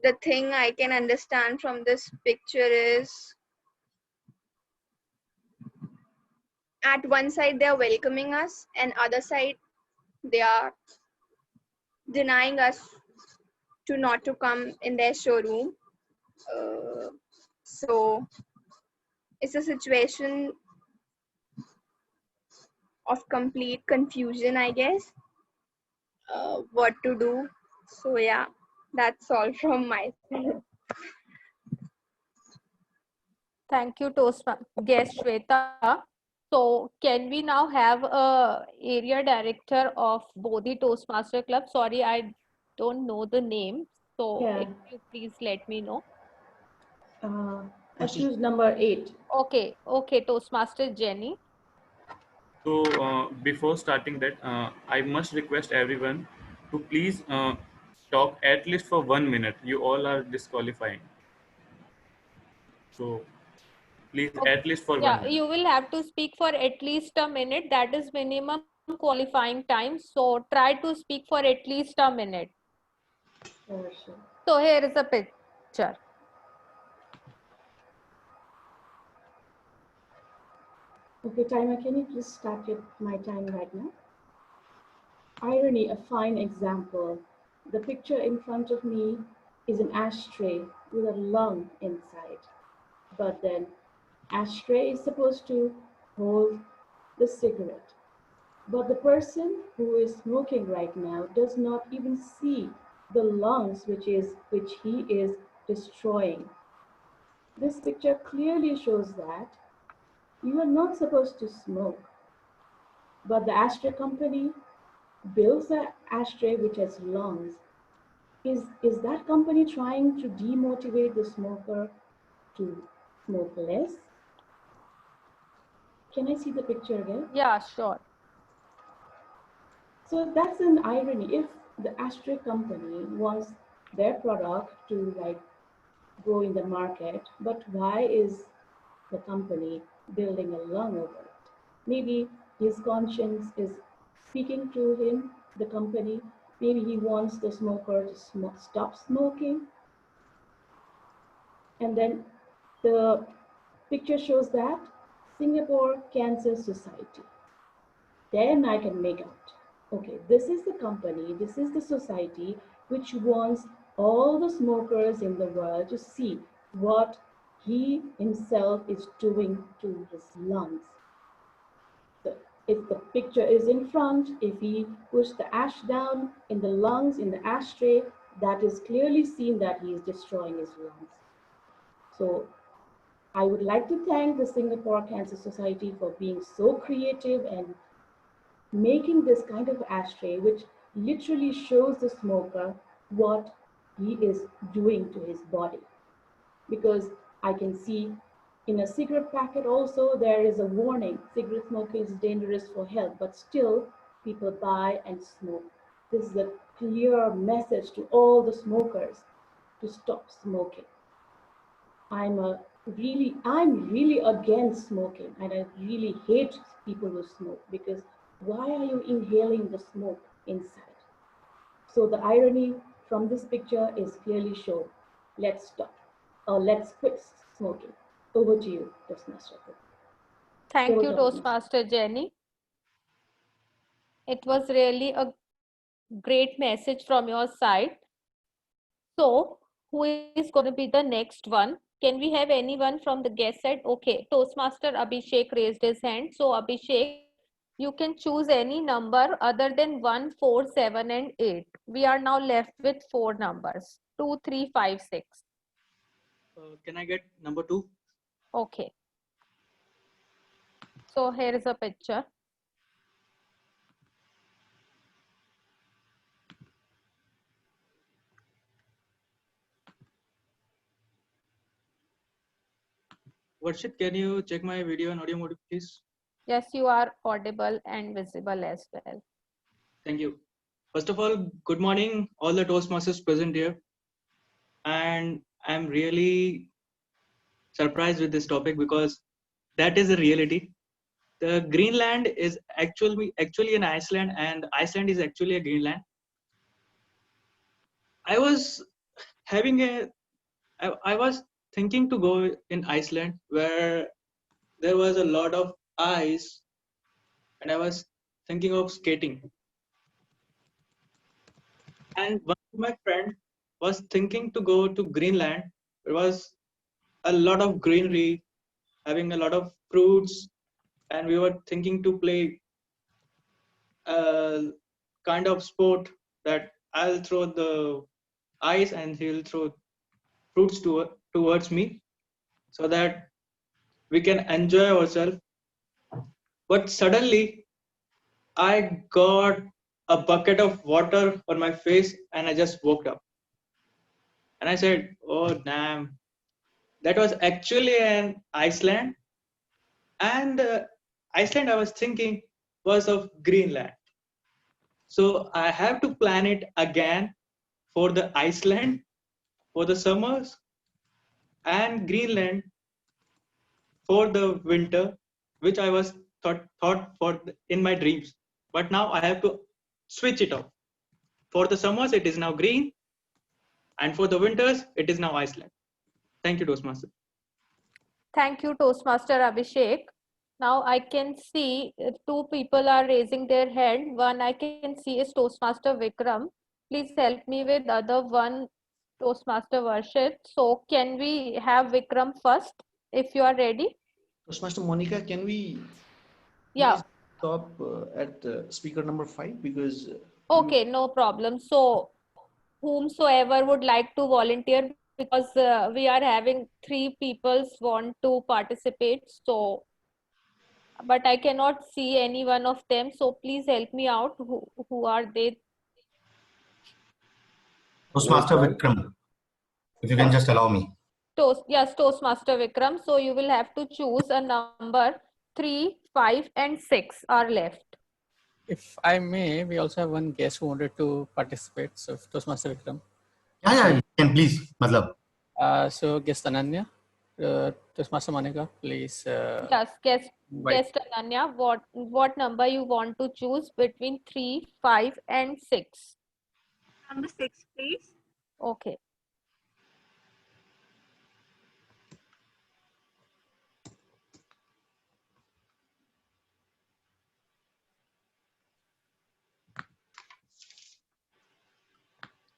the thing I can understand from this picture is, at one side they are welcoming us and other side they are denying us to not to come in their showroom. So it's a situation of complete confusion, I guess, what to do. So yeah, that's all from my side. Thank you, guest Shweta. So can we now have a area director of Bodhi Toastmaster Club? Sorry, I don't know the name. So if you please let me know. I choose number 8. Okay, Toastmaster Jenny. So before starting that, I must request everyone to please talk at least for 1 minute. You all are disqualifying. So please at least for 1 minute. You will have to speak for at least a minute. That is minimum qualifying time. So try to speak for at least a minute. So here is a picture. Okay, timer, can you please start my time right now? Irony, a fine example. The picture in front of me is an ashtray with a lung inside. But then ashtray is supposed to hold the cigarette. But the person who is smoking right now does not even see the lungs which he is destroying. This picture clearly shows that you are not supposed to smoke. But the ashtray company builds an ashtray which has lungs. Is that company trying to demotivate the smoker to smoke less? Can I see the picture again? Yeah, sure. So that's an irony. If the ashtray company wants their product to go in the market, but why is the company building a lung over it? Maybe his conscience is speaking to him, the company. Maybe he wants the smoker to stop smoking. And then the picture shows that Singapore Cancer Society. Then I can make out, okay, this is the company, this is the society which wants all the smokers in the world to see what he himself is doing to his lungs. So if the picture is in front, if he pushed the ash down in the lungs, in the ashtray, that is clearly seen that he is destroying his lungs. So I would like to thank the Singapore Cancer Society for being so creative and making this kind of ashtray, which literally shows the smoker what he is doing to his body. Because I can see in a cigarette packet also there is a warning, cigarette smoking is dangerous for health, but still people buy and smoke. This is a clear message to all the smokers to stop smoking. I'm a I'm really against smoking, and I really hate people who smoke, because why are you inhaling the smoke inside? So the irony from this picture is clearly shown. Let's stop, or let's quit smoking. Over to you, Toastmaster. Thank Over you, to Toastmaster. Toastmaster Jenny. It was really a great message from your side. So, who is going to be the next one? Can we have anyone from the guest side? Okay, Toastmaster Abhishek raised his hand. So, Abhishek, you can choose any number other than 1, 4, 7, and 8. We are now left with 4 numbers 2, 3, 5, 6. Can I get number 2? Okay. So, here is a picture. Varshit, can you check my video and audio mode, please? Yes, you are audible and visible as well. Thank you. First of all, good morning, all the Toastmasters present here. And I'm really surprised with this topic, because that is a reality. The Greenland is actually an Iceland, and Iceland is actually a Greenland. I was I was thinking to go in Iceland, where there was a lot of ice, and I was thinking of skating. And one of my friend was thinking to go to Greenland. There was a lot of greenery, having a lot of fruits, and we were thinking to play a kind of sport that I'll throw the ice and he'll throw fruits towards me, so that we can enjoy ourselves. But suddenly I got a bucket of water on my face, and I just woke up. And I said, oh damn, that was actually an Iceland. And Iceland, I was thinking, was of Greenland. So I have to plan it again for the Iceland, for the summers, and Greenland for the winter, which I was thought for in my dreams. But now I have to switch it off. For the summers, it is now green, and for the winters, it is now Iceland. Thank you, Toastmaster. Thank you, Toastmaster Abhishek. Now I can see 2 people are raising their hand. One I can see is Toastmaster Vikram. Please help me with other one, Toastmaster Varshit. So can we have Vikram first if you are ready? Toastmaster Monica, can we Yeah. stop at speaker number 5, because Okay, no problem. So whomsoever would like to volunteer, because we are having 3 people want to participate. So but I cannot see any one of them. So please help me out. Who are they? Toastmaster Vikram, if you can just allow me. Yes, Toastmaster Vikram. So you will have to choose a number 3, 5, and 6 are left. If I may, we also have one guest who wanted to participate. So Toastmaster Vikram. Yeah, you can please, matlab. So guest Ananya, Toastmaster Monica, please. Yes, guest Ananya, what number you want to choose between 3, 5, and 6? Number 6, please. Okay.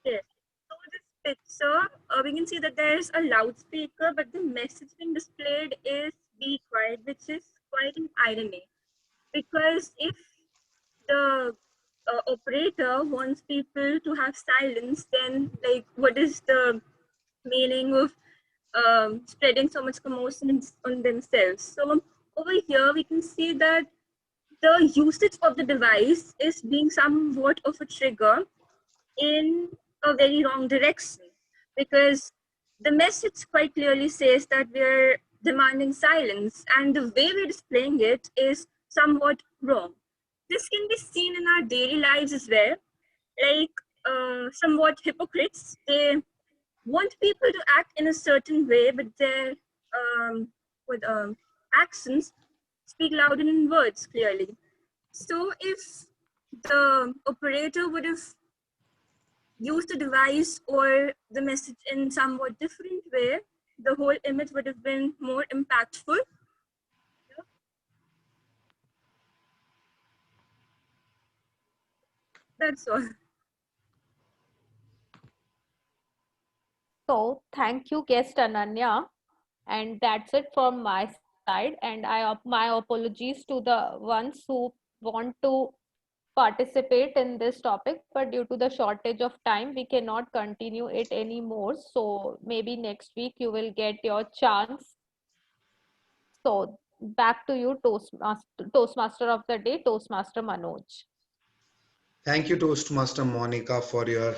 Yes. So this picture, we can see that there's a loudspeaker, but the message being displayed is "be quiet," which is quite an irony, because if the operator wants people to have silence, then like what is the meaning of spreading so much commotion on themselves? So over here we can see that the usage of the device is being somewhat of a trigger in a very wrong direction, because the message quite clearly says that we're demanding silence, and the way we're displaying it is somewhat wrong. This can be seen in our daily lives as well, like somewhat hypocrites. They want people to act in a certain way, but their with accents speak louder than words clearly. So if the operator would have used the device or the message in somewhat different way, the whole image would have been more impactful. That's all. So thank you, guest Ananya. And that's it from my side. And my apologies to the ones who want to participate in this topic, but due to the shortage of time, we cannot continue it anymore. So maybe next week you will get your chance. So back to you, Toastmaster of the day, Toastmaster Manoj. Thank you, Toastmaster Monica, for your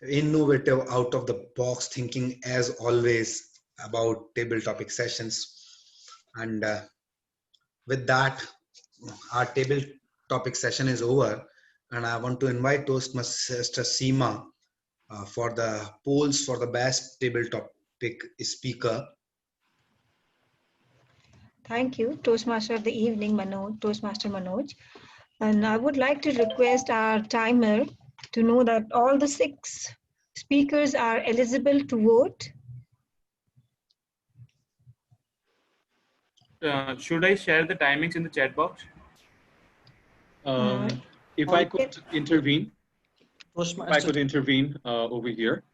innovative, out of the box thinking as always about table topic sessions. And with that, our table topic session is over. And I want to invite Toastmaster Seema for the polls for the best table topic speaker. Thank you, Toastmaster of the evening, Toastmaster Manoj. And I would like to request our timer to know that all the 6 speakers are eligible to vote. Should I share the timings in the chat box? If I could intervene, over here.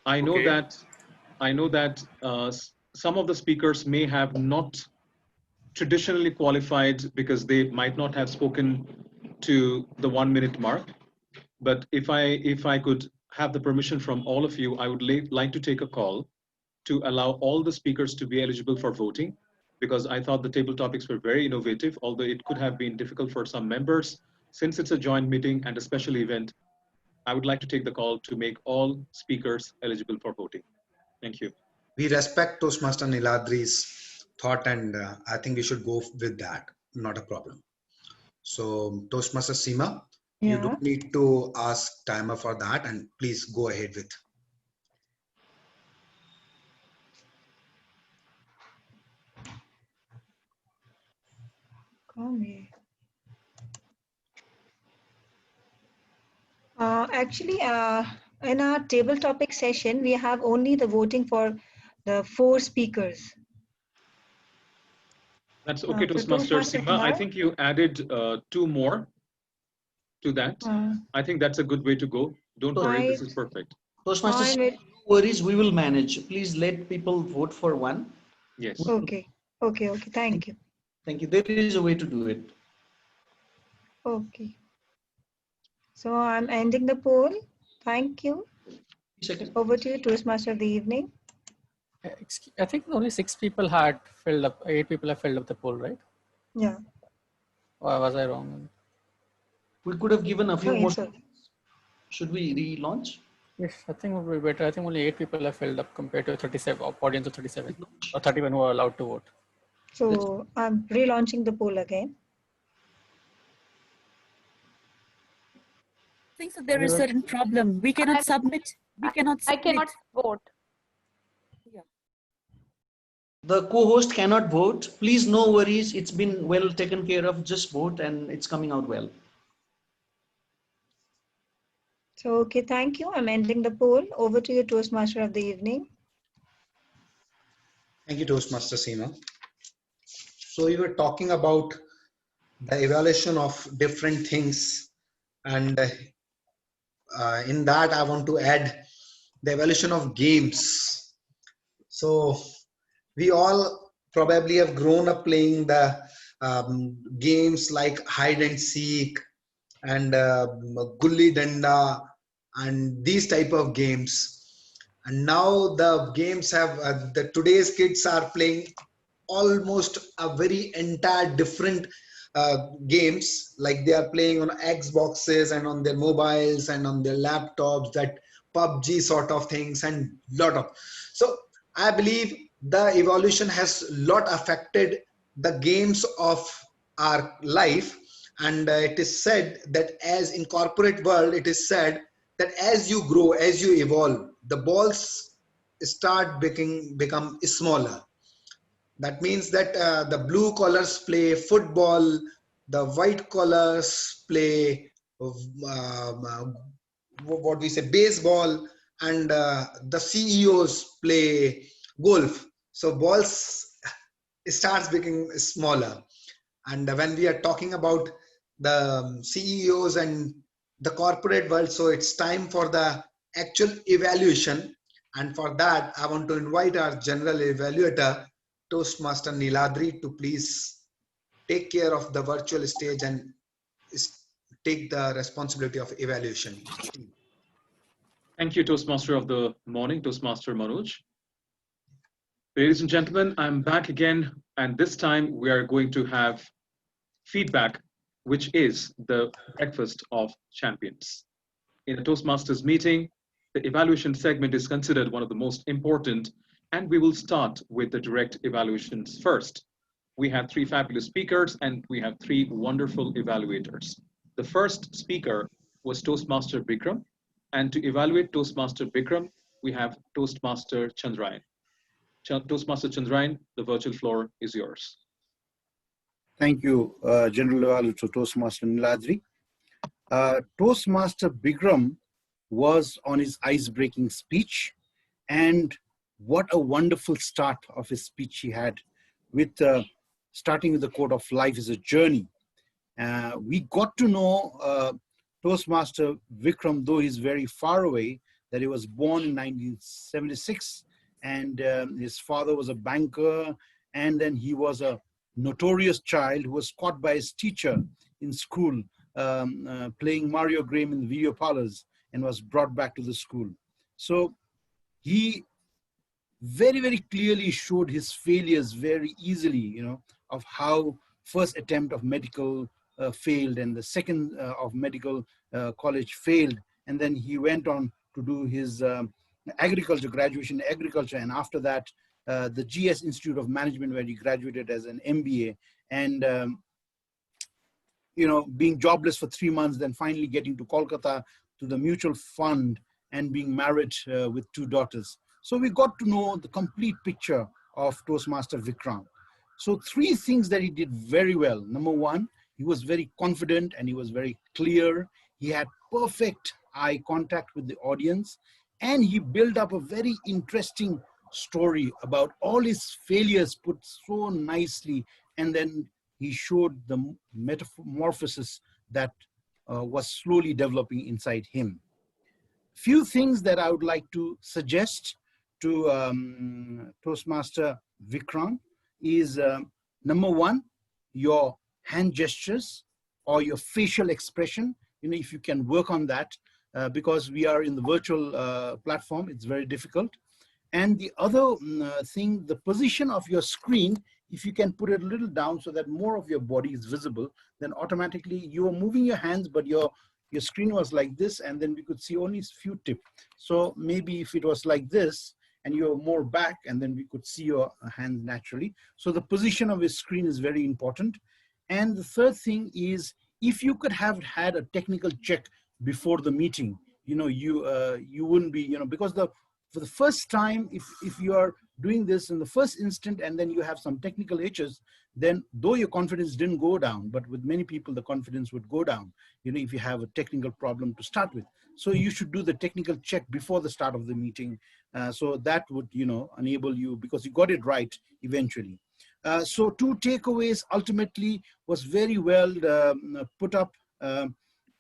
I know that some of the speakers may have not traditionally qualified because they might not have spoken to the 1 minute mark. But if I could have the permission from all of you, I would like to take a call to allow all the speakers to be eligible for voting, because I thought the table topics were very innovative, although it could have been difficult for some members. Since it's a joint meeting and a special event, I would like to take the call to make all speakers eligible for voting. Thank you. We respect Toastmaster Niladri's thought, and I think we should go with that. Not a problem. So Toastmaster Seema, you don't need to ask timer for that, and please go ahead with. Actually, in our table topic session, we have only the voting for the 4 speakers. That's okay, Toastmaster Seema. I think you added 2 more to that. I think that's a good way to go. Don't worry, this is perfect. Toastmasters, no worries, we will manage. Please let people vote for one. Yes. Okay. Thank you. Thank you. There is a way to do it. Okay. So I'm ending the poll. Thank you. Over to you, Toastmaster of the evening. I think only 6 people had filled up, 8 people have filled up the poll, right? Yeah. Or was I wrong? We could have given a few more. Should we relaunch? Yes, I think it would be better. I think only 8 people have filled up compared to 37, audience of 37 or 31 who are allowed to vote. So I'm relaunching the poll again. I think so there is a certain problem. We cannot submit. We cannot submit. I cannot vote. The co-host cannot vote. Please, no worries. It's been well taken care of. Just vote and it's coming out well. So, okay, thank you. I'm ending the poll. Over to you, Toastmaster of the evening. Thank you, Toastmaster Seema. So you were talking about the evaluation of different things, and in that I want to add the evaluation of games. So we all probably have grown up playing the games like hide and seek and gulli danda and these type of games. And now the games have today's kids are playing almost a very entire different games, like they are playing on Xboxes and on their mobiles and on their laptops, that PUBG sort of things, and lot of. So I believe the evolution has lot affected the games of our life, and it is said that as in corporate world, it is said that as you grow, as you evolve, the balls start become smaller. That means that the blue collars play football, the white collars play what we say baseball, and the CEOs play golf. So balls starts becoming smaller. And when we are talking about the CEOs and the corporate world, so it's time for the actual evaluation. And for that, I want to invite our general evaluator, Toastmaster Niladri, to please take care of the virtual stage and take the responsibility of evaluation. Thank you, Toastmaster of the morning, Toastmaster Manoj. Ladies and gentlemen, I'm back again, and this time we are going to have feedback, which is the breakfast of champions. In a Toastmasters meeting, the evaluation segment is considered one of the most important, and we will start with the direct evaluations first. We have three fabulous speakers, and we have three wonderful evaluators. The first speaker was Toastmaster Bikram, and to evaluate Toastmaster Bikram, we have Toastmaster Chandrayan. Toastmaster Chandrayan, the virtual floor is yours. Thank you, General Evaluator Toastmaster Niladri. Toastmaster Bikram was on his ice-breaking speech, and what a wonderful start of his speech he had, with starting with the quote of life is a journey. We got to know Toastmaster Vikram, though he's very far away, that he was born in 1976, and his father was a banker, and then he was a notorious child who was caught by his teacher in school playing Mario game in video parlors, and was brought back to the school. So he very, very clearly showed his failures very easily, you know, of how first attempt of medical failed, and the second of medical college failed, and then he went on to do his agriculture, graduation in agriculture, and after that the GS Institute of Management, where he graduated as an MBA, and you know, being jobless for 3 months, then finally getting to Kolkata to the mutual fund and being married with 2 daughters. So we got to know the complete picture of Toastmaster Vikram. So 3 things that he did very well. Number 1, he was very confident and he was very clear. He had perfect eye contact with the audience, and he built up a very interesting story about all his failures put so nicely, and then he showed the metamorphosis that was slowly developing inside him. Few things that I would like to suggest to Toastmaster Vikram is number 1, your hand gestures or your facial expression. You know, if you can work on that, because we are in the virtual platform, it's very difficult. And the other thing, the position of your screen, if you can put it a little down so that more of your body is visible, then automatically you are moving your hands, but your screen was like this, and then we could see only a few tips. So maybe if it was like this, and you're more back, and then we could see your hands naturally. So the position of your screen is very important. And the third thing is, if you could have had a technical check before the meeting, you know, you wouldn't be, you know, because for the first time, if you are doing this in the first instant and then you have some technical hitches, then though your confidence didn't go down, but with many people, the confidence would go down, you know, if you have a technical problem to start with. So you should do the technical check before the start of the meeting. So that would, you know, enable you, because you got it right eventually. So 2 takeaways ultimately was very well put up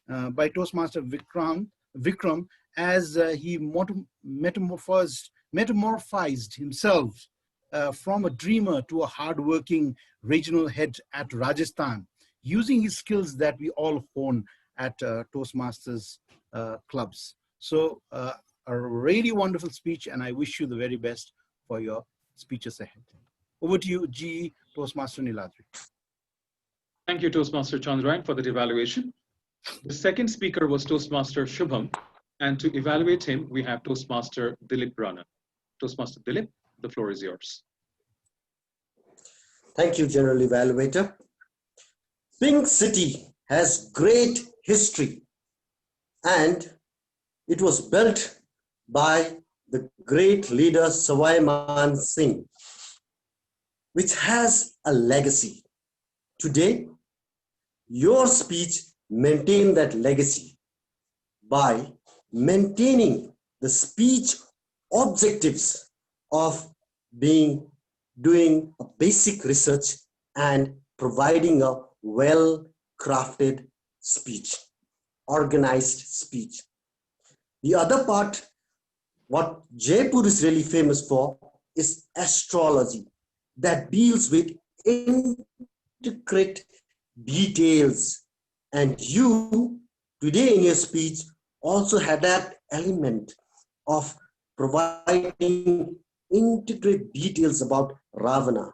by Toastmaster Vikram, as he metamorphized himself from a dreamer to a hardworking regional head at Rajasthan, using his skills that we all hone at Toastmasters clubs. So a really wonderful speech, and I wish you the very best for your speeches ahead. Over to you, GE Toastmaster Niladri. Thank you, Toastmaster Chandrayan, for that evaluation. The second speaker was Toastmaster Shubham, and to evaluate him, we have Toastmaster Dilip Rana. Toastmaster Dilip, the floor is yours. Thank you, General Evaluator. Pink City has great history, and it was built by the great leader Sawai Man Singh. which has a legacy. Today, your speech maintain that legacy by maintaining the speech objectives of doing a basic research and providing a well-crafted speech, organized speech. The other part, what Jaipur is really famous for, is astrology that deals with intricate details. And you, today in your speech, also had that element of providing intricate details about Ravana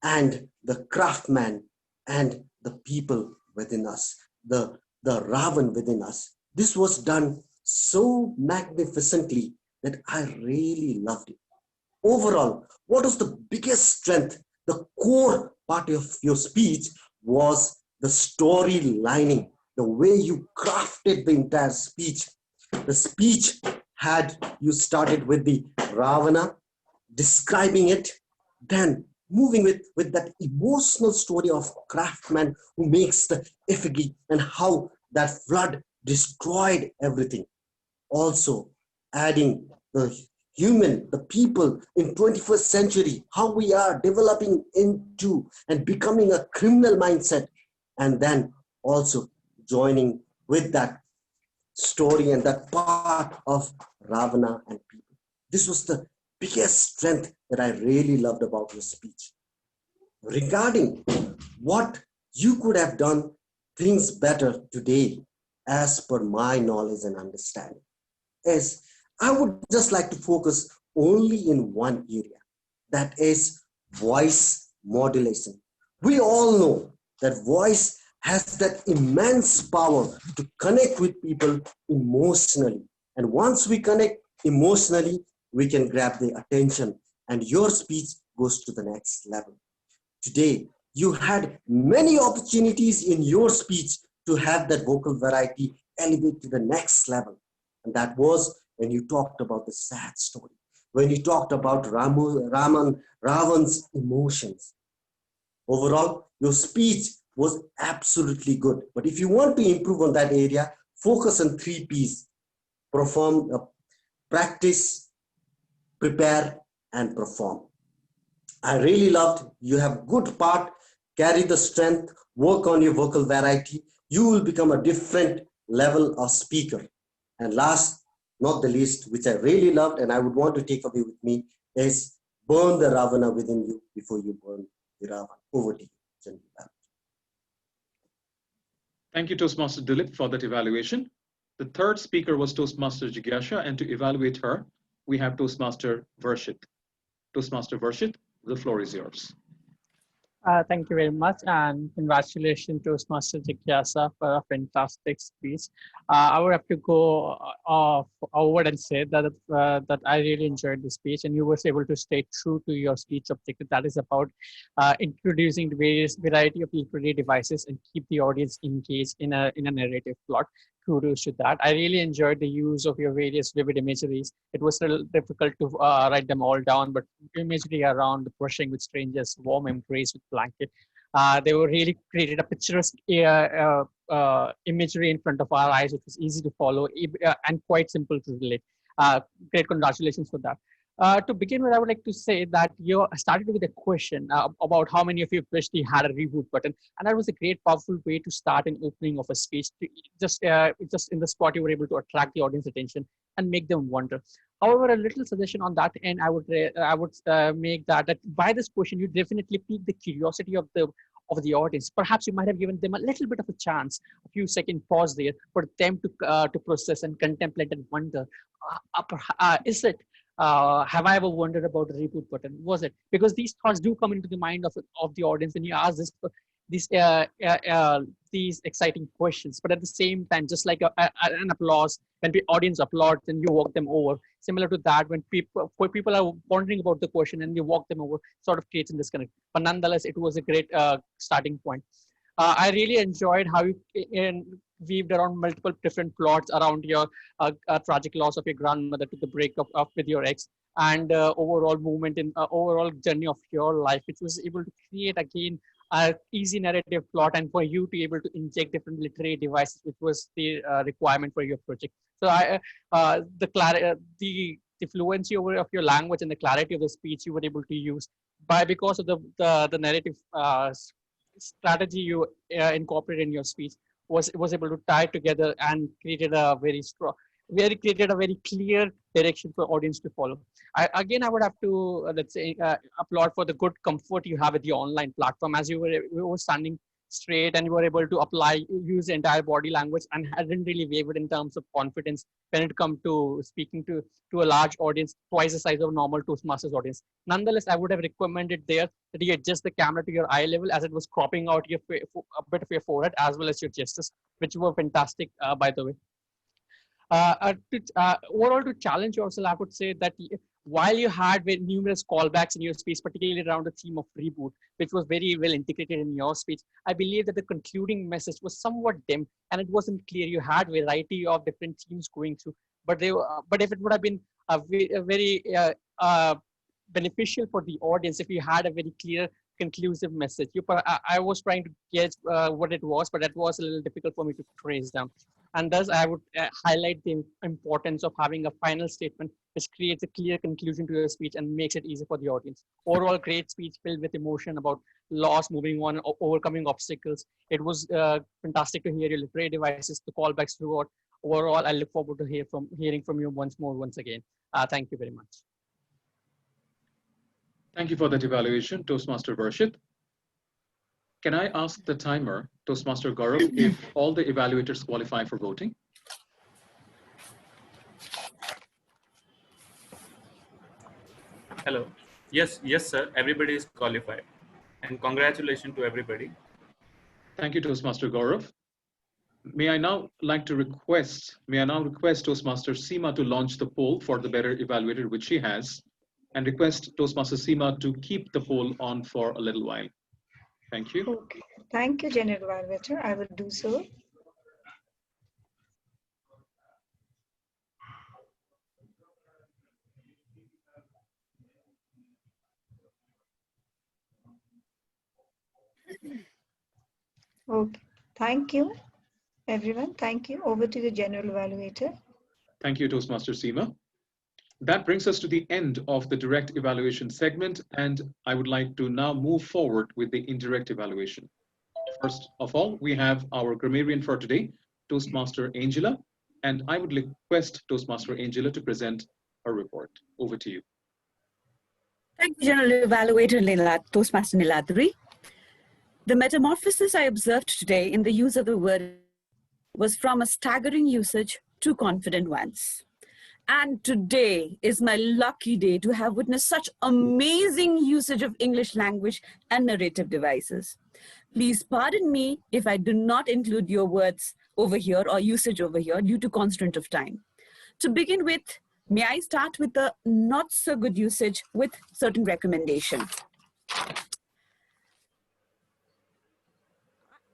and the craftsman and the people within us, the Ravan within us. This was done so magnificently that I really loved it. Overall, what was the biggest strength? The core part of your speech was the story lining, the way you crafted the entire speech. The speech had, you started with the Ravana, describing it, then moving with that emotional story of craftsman who makes the effigy and how that flood destroyed everything. Also adding the human, the people in 21st century, how we are developing into and becoming a criminal mindset, and then also joining with that story and that part of Ravana and people. This was the biggest strength that I really loved about your speech. Regarding what you could have done things better today, as per my knowledge and understanding, is I would just like to focus only in one area, that is voice modulation. We all know that voice has that immense power to connect with people emotionally. And once we connect emotionally, we can grab their attention and your speech goes to the next level. Today, you had many opportunities in your speech to have that vocal variety elevate to the next level. And that was when you talked about the sad story, when you talked about Ravan's emotions. Overall, your speech was absolutely good. But if you want to improve on that area, focus on 3 P's: perform, practice, prepare, and perform. I really loved, you have good part, carry the strength, work on your vocal variety. You will become a different level of speaker. And last, not the least, which I really loved and I would want to take away with me, is burn the Ravana within you before you burn the Ravana. Over to you, Chandra. Thank you, Toastmaster Dilip, for that evaluation. The third speaker was Toastmaster Jigyasha, and to evaluate her, we have Toastmaster Varshit. Toastmaster Varshit, the floor is yours. Thank you very much, and congratulations to Toastmaster Jigyasa for a fantastic speech. I would have to go forward and say that that I really enjoyed the speech, and you were able to stay true to your speech objective. That is about introducing the various variety of literary devices and keep the audience engaged in a narrative plot. Kudos to that. I really enjoyed the use of your various vivid imageries. It was a little difficult to write them all down, but imagery around the brushing with strangers, warm embrace with blanket. They were really created a picturesque imagery in front of our eyes, which was easy to follow and quite simple to relate. Great congratulations for that. To begin with, I would like to say that you started with a question about how many of you wished you had a reboot button, and that was a great, powerful way to start an opening of a speech. Just in the spot, you were able to attract the audience attention and make them wonder. However, a little suggestion on that end, I would make that by this question, you definitely pique the curiosity of the audience. Perhaps you might have given them a little bit of a chance, a few second pause there for them to process and contemplate and wonder. Is it? Have I ever wondered about the reboot button? Was it? Because these thoughts do come into the mind of the audience when you ask these exciting questions. But at the same time, just like an applause, when the audience applauds and you walk them over, similar to that, when people are wondering about the question and you walk them over, sort of creates a disconnect. But nonetheless, it was a great starting point. I really enjoyed how you weaved around multiple different plots around your tragic loss of your grandmother to the breakup with your ex. and overall movement in overall journey of your life, which was able to create again a easy narrative plot and for you to be able to inject different literary devices, which was the requirement for your project. So the fluency of your language and the clarity of the speech you were able to use because of the narrative strategy you incorporated in your speech was able to tie together and created a created a very clear direction for audience to follow. I would have to let's say applaud for the good comfort you have with the online platform, as you were standing straight and you were able to use the entire body language and hadn't really wavered in terms of confidence when it comes to speaking to a large audience, twice the size of normal Toastmasters audience. Nonetheless, I would have recommended there that you adjust the camera to your eye level, as it was cropping out a bit of your forehead as well as your gestures, which were fantastic, by the way. Overall, to challenge yourself, I would say that while you had numerous callbacks in your speech, particularly around the theme of reboot, which was very well integrated in your speech, I believe that the concluding message was somewhat dim and it wasn't clear. You had variety of different themes going through, but if it would have been a very beneficial for the audience if you had a very clear conclusive message. I was trying to guess what it was, but that was a little difficult for me to trace down. And thus, I would highlight the importance of having a final statement which creates a clear conclusion to your speech and makes it easy for the audience. Overall, great speech filled with emotion about loss, moving on, overcoming obstacles. It was fantastic to hear your literary devices, the callbacks throughout. Overall, I look forward to hearing from you once again. Thank you very much. Thank you for that evaluation, Toastmaster Varshit. Can I ask the timer, Toastmaster Gaurav, if all the evaluators qualify for voting? Hello. Yes, sir. Everybody is qualified. And congratulations to everybody. Thank you, Toastmaster Gaurav. May I now request Toastmaster Seema to launch the poll for the better evaluator, which she has, and request Toastmaster Seema to keep the poll on for a little while. Thank you. Okay. Thank you, General Evaluator. I will do so. Okay. Thank you, everyone. Thank you. Over to the General Evaluator. Thank you, Toastmaster Seema. That brings us to the end of the direct evaluation segment, and I would like to now move forward with the indirect evaluation. First of all, we have our grammarian for today, Toastmaster Angela, and I would request Toastmaster Angela to present her report. Over to you. Thank you, General Evaluator Toastmaster Niladri. The metamorphosis I observed today in the use of the word was from a staggering usage to confident ones. And today is my lucky day to have witnessed such amazing usage of English language and narrative devices. Please pardon me if I do not include your words over here or usage over here due to constraint of time. To begin with, may I start with the not so good usage with certain recommendation.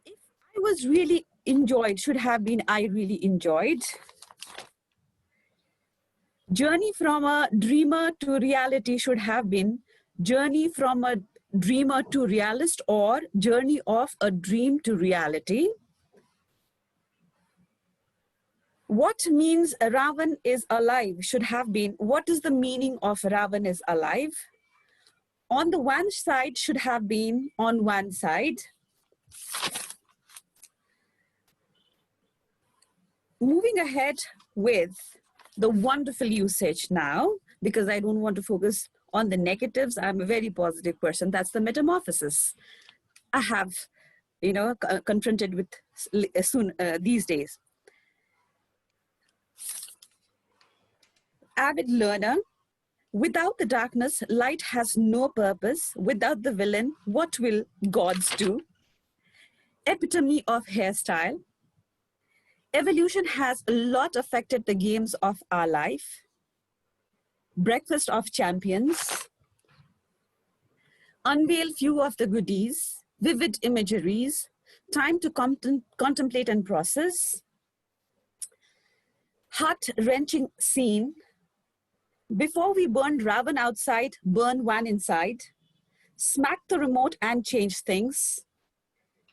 If I was really enjoyed, should have been I really enjoyed. Journey from a dreamer to reality should have been journey from a dreamer to realist or journey of a dream to reality. What means Ravan is alive should have been what is the meaning of Ravan is alive. On the one side should have been on one side. Moving ahead with the wonderful usage now, because I don't want to focus on the negatives. I'm a very positive person. That's the metamorphosis I have, confronted with these days. Avid learner. Without the darkness, light has no purpose. Without the villain, what will gods do? Epitome of hairstyle. Evolution has a lot affected the games of our life. Breakfast of champions. Unveil few of the goodies. Vivid imageries. Time to contemplate and process. Heart-wrenching scene. Before we burn Ravan outside, burn one inside. Smack the remote and change things.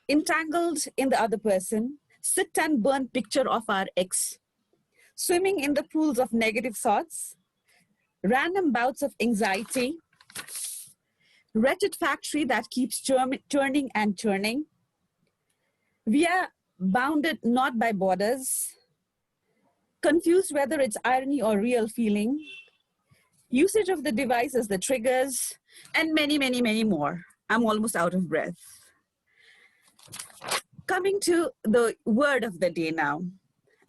Entangled in the other person, sit and burn picture of our ex. Swimming in the pools of negative thoughts. Random bouts of anxiety. Wretched factory that keeps turning and turning. We are bounded not by borders. Confused whether it's irony or real feeling. Usage of the device as the triggers, and many, many, many more. I'm almost out of breath. Coming to the word of the day now,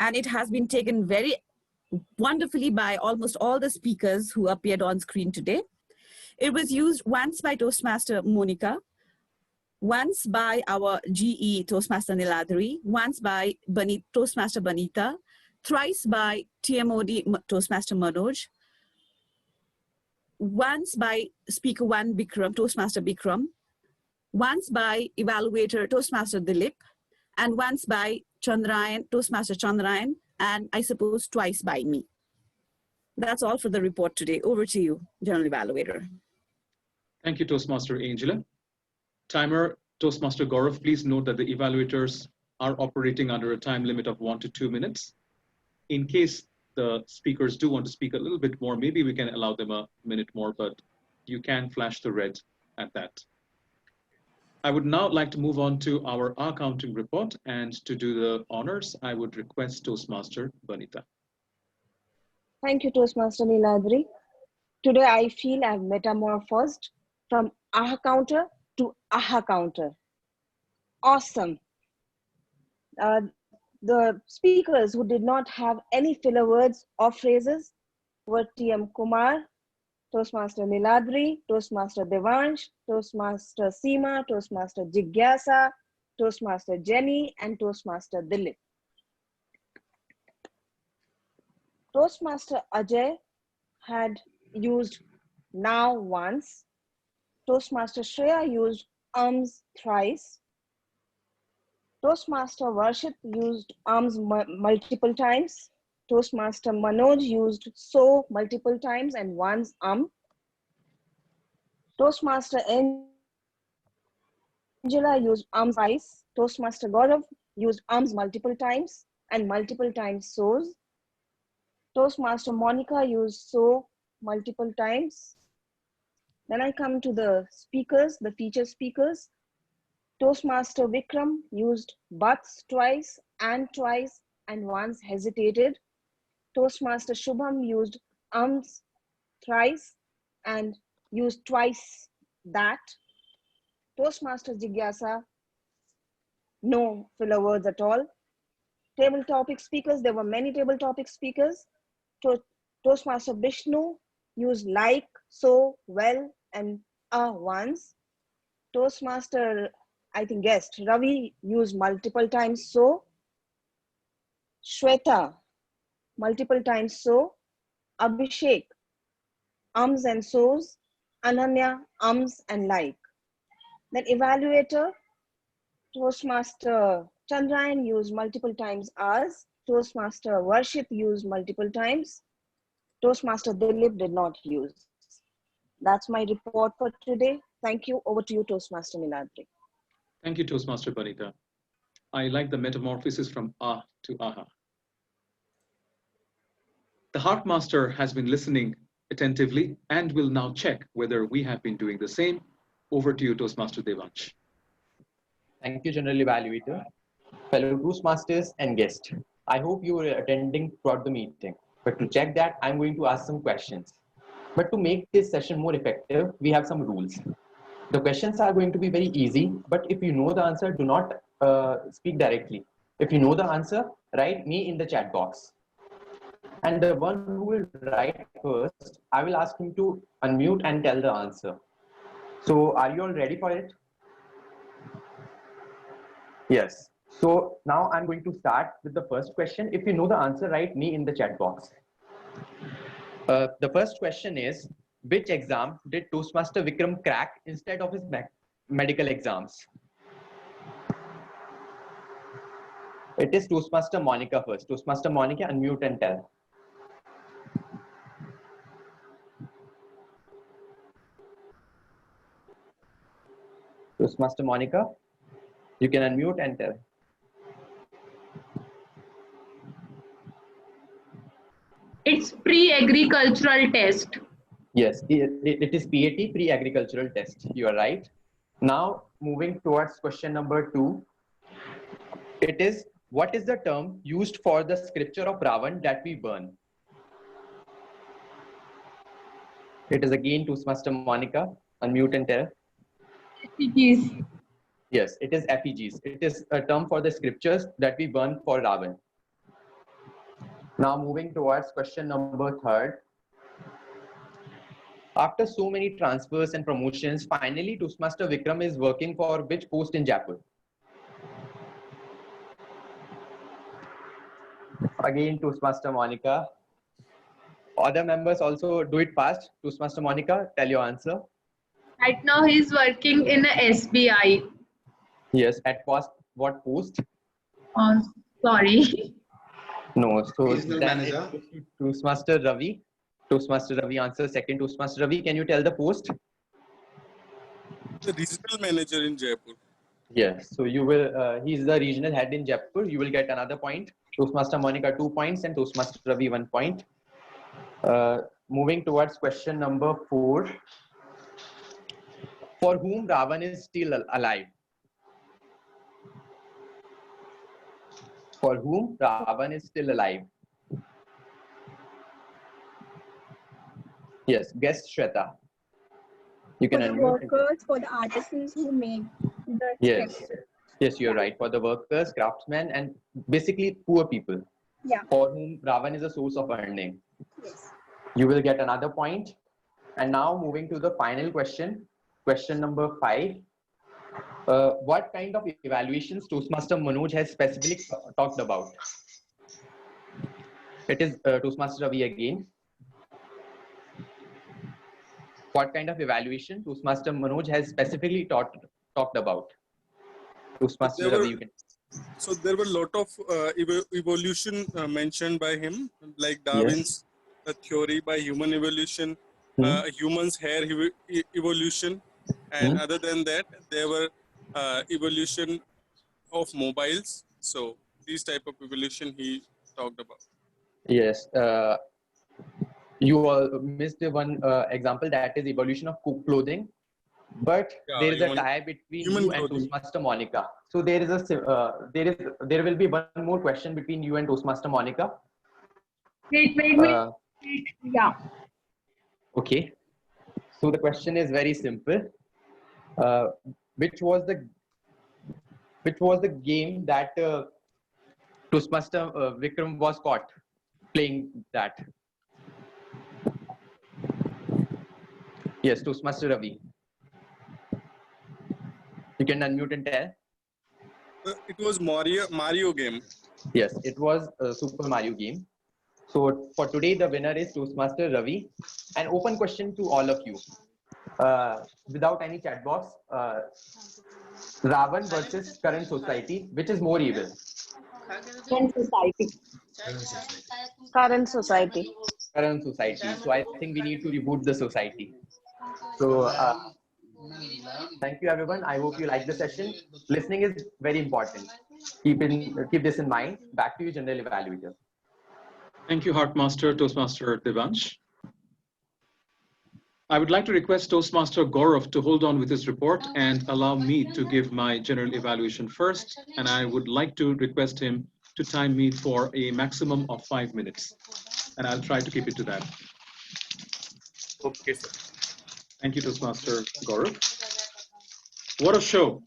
and it has been taken very wonderfully by almost all the speakers who appeared on screen today. It was used once by Toastmaster Monica, once by our GE Toastmaster Niladri, once by Toastmaster Banita, thrice by TMOD Toastmaster Manoj, once by Speaker 1 Bikram, Toastmaster Bikram, once by Evaluator Toastmaster Dilip, and once by Chandrayan, Toastmaster Chandrayan, and I suppose twice by me. That's all for the report today. Over to you, General Evaluator. Thank you, Toastmaster Angela. Timer, Toastmaster Gaurav, please note that the evaluators are operating under a time limit of 1 to 2 minutes. In case the speakers do want to speak a little bit more, maybe we can allow them a minute more, but you can flash the red at that. I would now like to move on to our accounting report, and to do the honors, I would request Toastmaster Banita. Thank you, Toastmaster Niladri. Today I feel I've metamorphosed from aha counter to aha counter. Awesome. The speakers who did not have any filler words or phrases were TM Kumar, Toastmaster Niladri, Toastmaster Devansh, Toastmaster Seema, Toastmaster Jigyasa, Toastmaster Jenny, and Toastmaster Dilip. Toastmaster Ajay had used now once. Toastmaster Shreya used thrice. Toastmaster Varshit used multiple times. Toastmaster Manoj used so multiple times and once Toastmaster Angela used twice. Toastmaster Gaurav used multiple times and multiple times so's. Toastmaster Monica used so multiple times. Then I come to the speakers, the featured speakers. Toastmaster Vikram used buts twice and once hesitated. Toastmaster Shubham used thrice and used twice that. Toastmaster Jigyasa, no filler words at all. Table topic speakers, there were many table topic speakers. Toastmaster Vishnu used like, so, well, and once. Toastmaster, I think guest, Ravi used multiple times so. Shweta, multiple times so. Abhishek, and so's. Ananya, and like. Then evaluator, Toastmaster Chandrayan used multiple times as. Toastmaster Varshit used multiple times. Toastmaster Dilip did not use. That's my report for today. Thank you. Over to you, Toastmaster Niladri. Thank you, Toastmaster Banita. I like the metamorphosis from ah to aha. The Heartmaster has been listening attentively and will now check whether we have been doing the same. Over to you, Toastmaster Devansh. Thank you, General Evaluator. Fellow Toastmasters and guests, I hope you were attending throughout the meeting. But to check that, I'm going to ask some questions. But to make this session more effective, we have some rules. The questions are going to be very easy, but if you know the answer, do not speak directly. If you know the answer, write me in the chat box. And the one who will write first, I will ask him to unmute and tell the answer. So are you all ready for it? Yes. So now I'm going to start with the first question. If you know the answer, write me in the chat box. The first question is, which exam did Toastmaster Vikram crack instead of his medical exams? It is Toastmaster Monica first. Toastmaster Monica, unmute and tell. Toastmaster Monica, you can unmute and tell. It's pre-agricultural test. Yes, it is PAT, pre-agricultural test. You are right. Now, moving towards question number 2. It is, what is the term used for the scripture of Ravan that we burn? It is again Toastmaster Monica. Unmute and tell. Effigies. Yes, it is effigies. It is a term for the scriptures that we burn for Ravan. Now moving towards question number 3. After so many transfers and promotions, finally Toastmaster Vikram is working for which post in Jaipur? Again Toastmaster Monica. Other members also do it fast. Toastmaster Monica, tell your answer. Right now he's working in a SBI. Yes, at what post? Sorry. No, so Regional then manager. it goes to Toastmaster Ravi. Toastmaster Ravi answers second. Toastmaster Ravi, can you tell the post? The regional manager in Jaipur. Yes, so you will, he's the regional head in Jaipur. You will get another point. Toastmaster Monica 2 points and Toastmaster Ravi 1 point. Moving towards question number 4. For whom Ravan is still alive? For whom Ravan is still alive? Yes, guess Shweta. You can For the unmute. workers, for the artisans who make the Yes, scripture. yes, you're right. For the workers, craftsmen, and basically poor people, Yeah. for whom Ravan is a source of earning. Yes. You will get another point. And now moving to the final question, question number 5. What kind of evaluations Toastmaster Manoj has specifically talked about? It is Toastmaster Ravi again. What kind of evaluation Toastmaster Manoj has specifically talked about? Toastmaster Ravi, you can. So there were a lot of evolution mentioned by him, like Yes. Darwin's theory by human evolution, humans' hair evolution, and other than that, there were evolution of mobiles. So these type of evolution he talked about. Yes. You all missed one example, that is evolution of clothing. But Yeah, there is a tie between you and Toastmaster Monica. So there is a there will be one more question between you and Toastmaster Monica. Wait. Yeah. Okay. So the question is very simple. Which was the game that Toastmaster Vikram was caught playing that? Yes, Toastmaster Ravi. You can unmute and tell. It was Mario game. Yes, it was a Super Mario game. So for today, the winner is Toastmaster Ravi. An open question to all of you. Without any chat box, Ravan versus current society, which is more evil? Current society. Current society. Current society. So I think we need to reboot the society. So thank you, everyone. I hope you like the session. Listening is very important. Keep this in mind. Back to you, General Evaluator. Thank you, Heartmaster Toastmaster Devansh. I would like to request Toastmaster Gaurav to hold on with his report and allow me to give my general evaluation first. And I would like to request him to time me for a maximum of 5 minutes. And I'll try to keep it to that. Okay, sir. Thank you, Toastmaster Gaurav. What a show.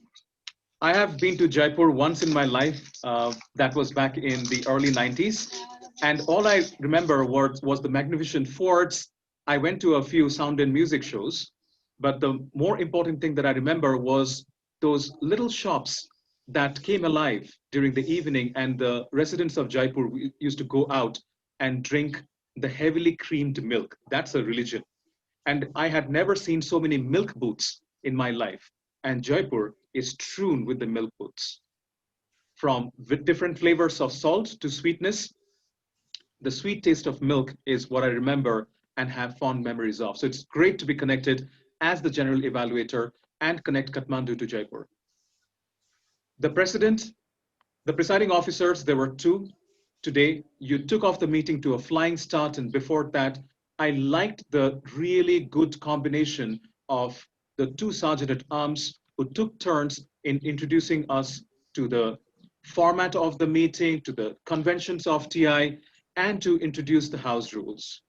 I have been to Jaipur once in my life. That was back in the early 90s. And all I remember was the magnificent forts. I went to a few sound and music shows. But the more important thing that I remember was those little shops that came alive during the evening, and the residents of Jaipur used to go out and drink the heavily creamed milk. That's a religion. And I had never seen so many milk booths in my life. And Jaipur is strewn with the milk booths. From different flavors of salt to sweetness, the sweet taste of milk is what I remember and have fond memories of. So it's great to be connected as the general evaluator and connect Kathmandu to Jaipur. The president, the presiding officers, there were two. Today, you took off the meeting to a flying start, and before that, I liked the really good combination of the two sergeant at arms who took turns in introducing us to the format of the meeting, to the conventions of TI, and to introduce the house rules.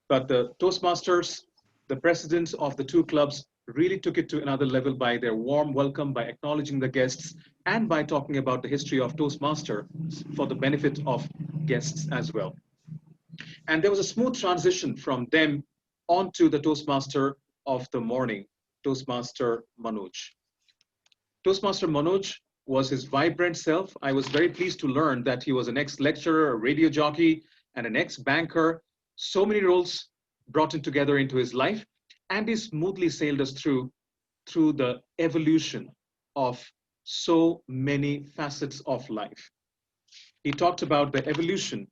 But the Toastmasters, the presidents of the two clubs, really took it to another level by their warm welcome, by acknowledging the guests, and by talking about the history of Toastmasters for the benefit of guests as well. And there was a smooth transition from them onto the Toastmaster of the morning, Toastmaster Manoj. Toastmaster Manoj was his vibrant self. I was very pleased to learn that he was an ex-lecturer, a radio jockey, and an ex-banker. So many roles brought in together into his life, and he smoothly sailed us through the evolution of so many facets of life. He talked about the evolution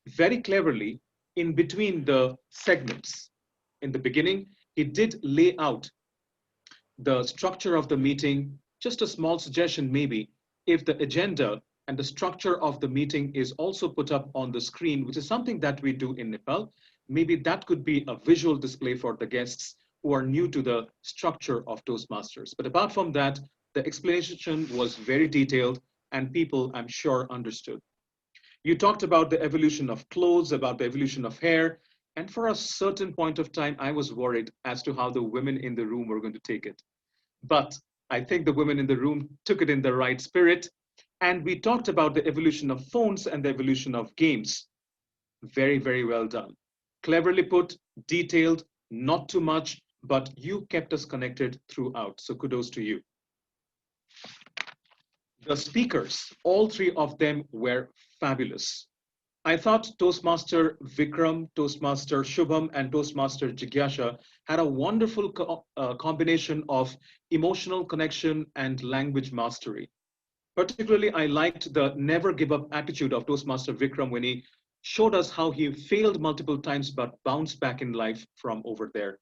very cleverly in between the segments. In the beginning, he did lay out the structure of the meeting. Just a small suggestion maybe, if the agenda and the structure of the meeting is also put up on the screen, which is something that we do in Nepal, maybe that could be a visual display for the guests who are new to the structure of Toastmasters. But apart from that, the explanation was very detailed and people, I'm sure, understood. You talked about the evolution of clothes, about the evolution of hair, and for a certain point of time, I was worried as to how the women in the room were going to take it. But I think the women in the room took it in the right spirit. And we talked about the evolution of phones and the evolution of games. Very, very well done. Cleverly put, detailed, not too much, but you kept us connected throughout. So kudos to you. The speakers, all three of them were fabulous. I thought Toastmaster Vikram, Toastmaster Shubham, and Toastmaster Jigyasha had a wonderful combination of emotional connection and language mastery. Particularly, I liked the never give up attitude of Toastmaster Vikram when he showed us how he failed multiple times but bounced back in life from over there.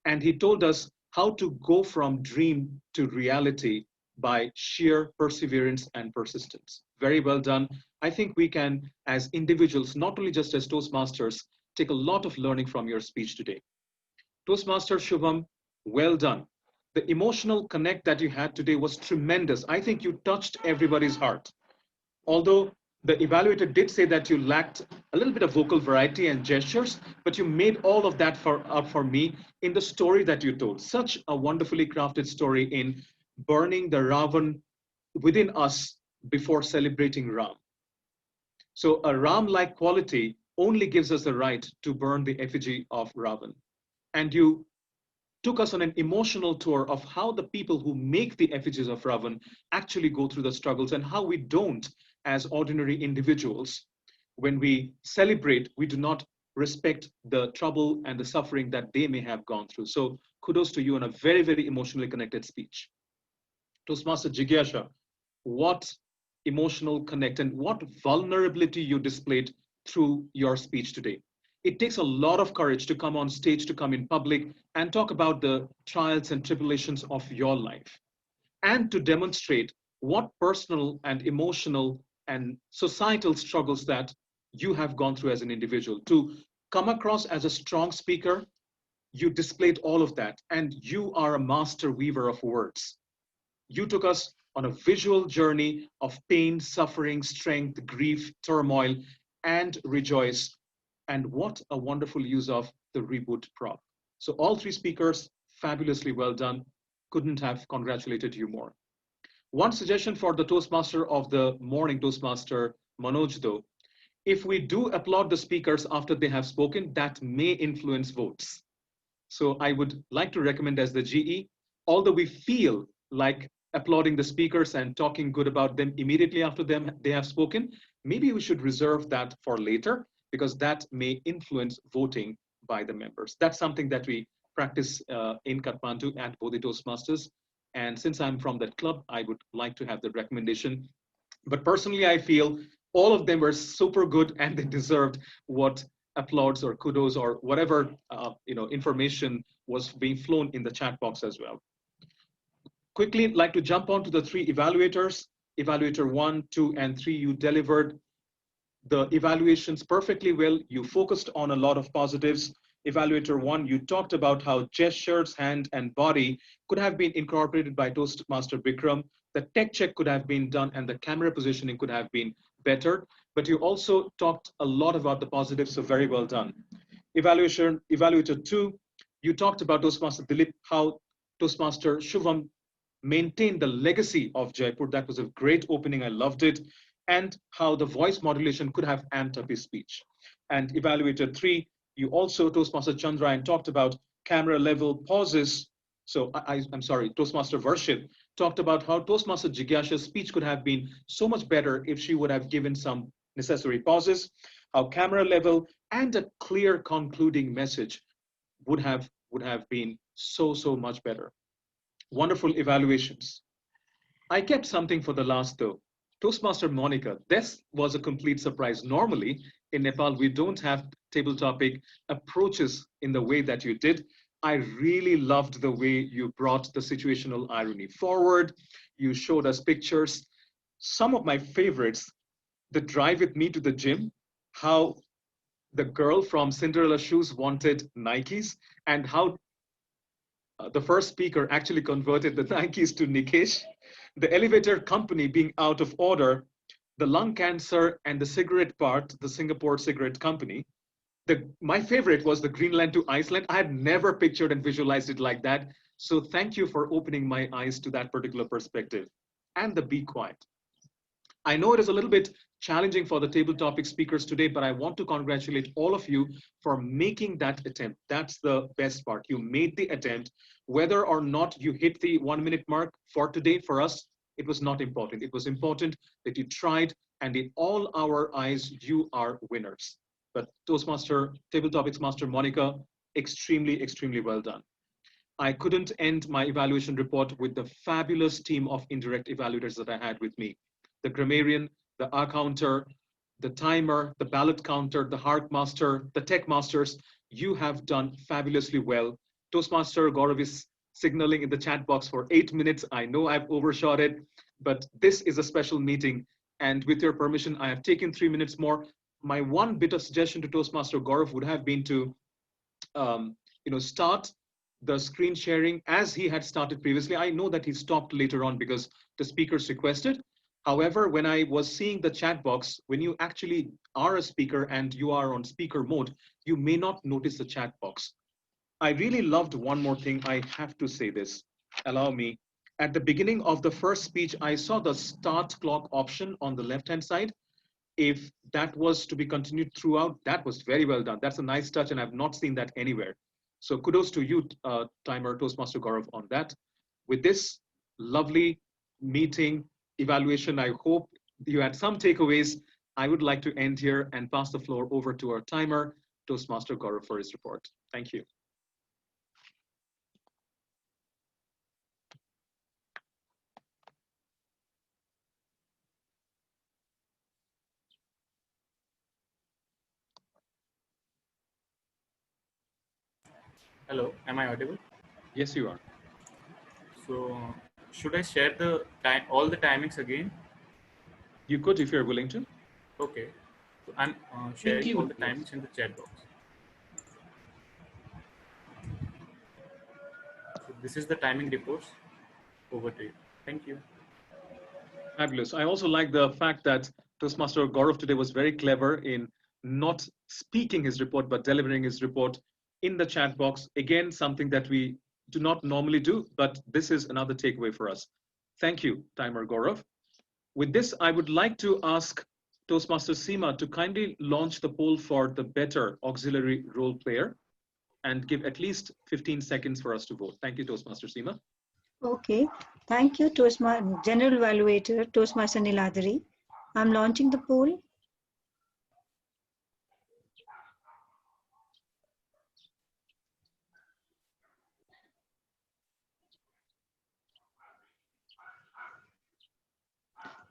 And he told us how to go from dream to reality by sheer perseverance and persistence. Very well done. I think we can, as individuals, not only just as Toastmasters, take a lot of learning from your speech today. Toastmaster Shubham, well done. The emotional connect that you had today was tremendous. I think you touched everybody's heart. Although the evaluator did say that you lacked a little bit of vocal variety and gestures, but you made all of that up for me in the story that you told. Such a wonderfully crafted story in burning the Ravan within us before celebrating Ram. So a Ram-like quality only gives us the right to burn the effigy of Ravan. And you took us on an emotional tour of how the people who make the effigies of Ravan actually go through the struggles and how we don't, as ordinary individuals, when we celebrate, we do not respect the trouble and the suffering that they may have gone through. So kudos to you on a very, very emotionally connected speech. Toastmaster Jigyasha, what emotional connect and what vulnerability you displayed through your speech today. It takes a lot of courage to come on stage, to come in public and talk about the trials and tribulations of your life and to demonstrate what personal and emotional and societal struggles that you have gone through as an individual. To come across as a strong speaker, you displayed all of that, and you are a master weaver of words. You took us on a visual journey of pain, suffering, strength, grief, turmoil, and rejoice. And what a wonderful use of the reboot prop. So all three speakers, fabulously well done. Couldn't have congratulated you more. One suggestion for the Toastmaster of the morning, Toastmaster Manoj, though, if we do applaud the speakers after they have spoken, that may influence votes. So I would like to recommend as the GE, although we feel like applauding the speakers and talking good about them immediately after they have spoken, maybe we should reserve that for later because that may influence voting by the members. That's something that we practice in Kathmandu at Bodhi Toastmasters. And since I'm from that club, I would like to have the recommendation. But personally, I feel all of them were super good and they deserved what applauds or kudos or whatever information was being flown in the chat box as well. Quickly, like to jump on to the three evaluators. Evaluator 1, 2, and 3, you delivered the evaluations perfectly well. You focused on a lot of positives. Evaluator 1, you talked about how gestures, hand, and body could have been incorporated by Toastmaster Bikram. The tech check could have been done and the camera positioning could have been better. But you also talked a lot about the positives, so very well done. Evaluator 2, you talked about Toastmaster Dilip, how Toastmaster Shubham maintained the legacy of Jaipur. That was a great opening. I loved it. And how the voice modulation could have amped up his speech. And evaluator 3, you also, Toastmaster Chandra, and talked about camera level pauses. So I'm sorry, Toastmaster Varshit talked about how Toastmaster Jigyasha's speech could have been so much better if she would have given some necessary pauses, how camera level and a clear concluding message would have been so much better. Wonderful evaluations. I kept something for the last though. Toastmaster Monica, this was a complete surprise. Normally in Nepal, we don't have table topic approaches in the way that you did. I really loved the way you brought the situational irony forward. You showed us pictures. Some of my favorites, the drive with me to the gym, how the girl from Cinderella Shoes wanted Nikes, and how the first speaker actually converted the Nikes to Nikesh, the elevator company being out of order, the lung cancer and the cigarette part, the Singapore cigarette company. My favorite was the Greenland to Iceland. I had never pictured and visualized it like that. So thank you for opening my eyes to that particular perspective. And the be quiet. I know it is a little bit challenging for the table topic speakers today, but I want to congratulate all of you for making that attempt. That's the best part. You made the attempt. Whether or not you hit the 1 minute mark for today, for us, it was not important. It was important that you tried, and in all our eyes, you are winners. But Toastmaster, Table Topics Master Monica, extremely well done. I couldn't end my evaluation report with the fabulous team of indirect evaluators that I had with me. The grammarian, the R counter, the timer, the ballot counter, the heart master, the tech masters, you have done fabulously well. Toastmaster Gaurav is signaling in the chat box for 8 minutes. I know I've overshot it, but this is a special meeting. And with your permission, I have taken 3 minutes more. My one bit of suggestion to Toastmaster Gaurav would have been to start the screen sharing as he had started previously. I know that he stopped later on because the speakers requested. However, when I was seeing the chat box, when you actually are a speaker and you are on speaker mode, you may not notice the chat box. I really loved one more thing. I have to say this. Allow me. At the beginning of the first speech, I saw the start clock option on the left-hand side. If that was to be continued throughout, that was very well done. That's a nice touch, and I've not seen that anywhere. So kudos to you, timer Toastmaster Gaurav, on that. With this lovely meeting evaluation, I hope you had some takeaways. I would like to end here and pass the floor over to our timer, Toastmaster Gaurav, for his report. Thank you. Hello, am I audible? Yes, you are. So, should I share the time, all the timings again? You could if you're willing to. Okay. So I'm sharing all the timings in the chat box. So this is the timing reports. Over to you. Thank you. Fabulous. I also like the fact that Toastmaster Gaurav today was very clever in not speaking his report, but delivering his report in the chat box. Again, something that we do not normally do, but this is another takeaway for us. Thank you, timer Gaurav. With this, I would like to ask Toastmaster Seema to kindly launch the poll for the better auxiliary role player and give at least 15 seconds for us to vote. Thank you, Toastmaster Seema. Okay, thank you, General Evaluator, Toastmaster Niladri. I'm launching the poll.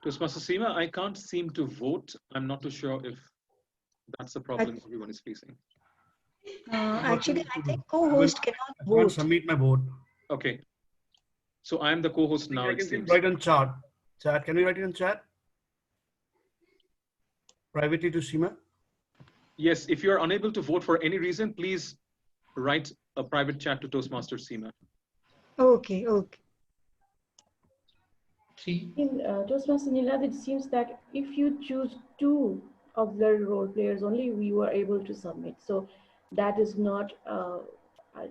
Toastmaster Seema, I can't seem to vote. I'm not too sure if that's the problem everyone is facing. Actually, I think co-host cannot vote. Submit my vote. Okay. So I'm the co-host now, it Can seems. write on chat. Chat. Can we write it on chat? Privately to Seema? Yes, if you're unable to vote for any reason, please write a private chat to Toastmaster Seema. Okay, okay. In Toastmaster Nilad, it seems that if you choose 2 auxiliary role players only, we were able to submit. So that is not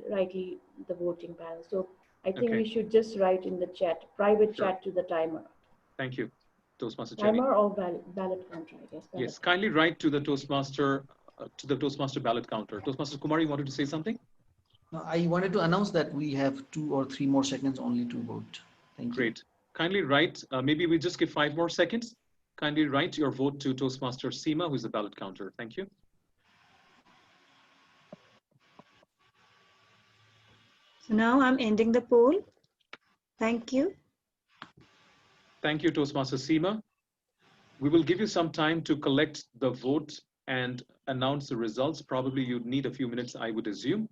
rightly the voting panel. So I think Okay. we should just write in the chat, private chat to the timer. Thank you, Toastmaster Jenny. Timer or ballot counter, I guess. Yes, kindly write to the Toastmaster ballot counter. Toastmaster Kumar, you wanted to say something? No, I wanted to announce that we have 2 or 3 more seconds only to vote. Thank you. Great. Kindly write, maybe we just give 5 more seconds. Kindly write your vote to Toastmaster Seema, who's the ballot counter. Thank you. So now I'm ending the poll. Thank you. Thank you, Toastmaster Seema. We will give you some time to collect the vote and announce the results. Probably you'd need a few minutes, I would assume.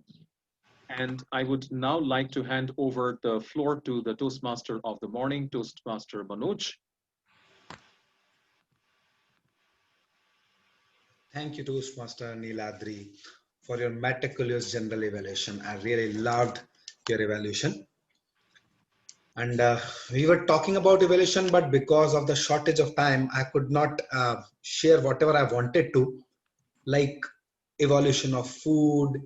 And I would now like to hand over the floor to the Toastmaster of the morning, Toastmaster Manoj. Thank you, Toastmaster Niladri, for your meticulous general evaluation. I really loved your evaluation. And we were talking about evaluation, but because of the shortage of time, I could not share whatever I wanted to, like evolution of food,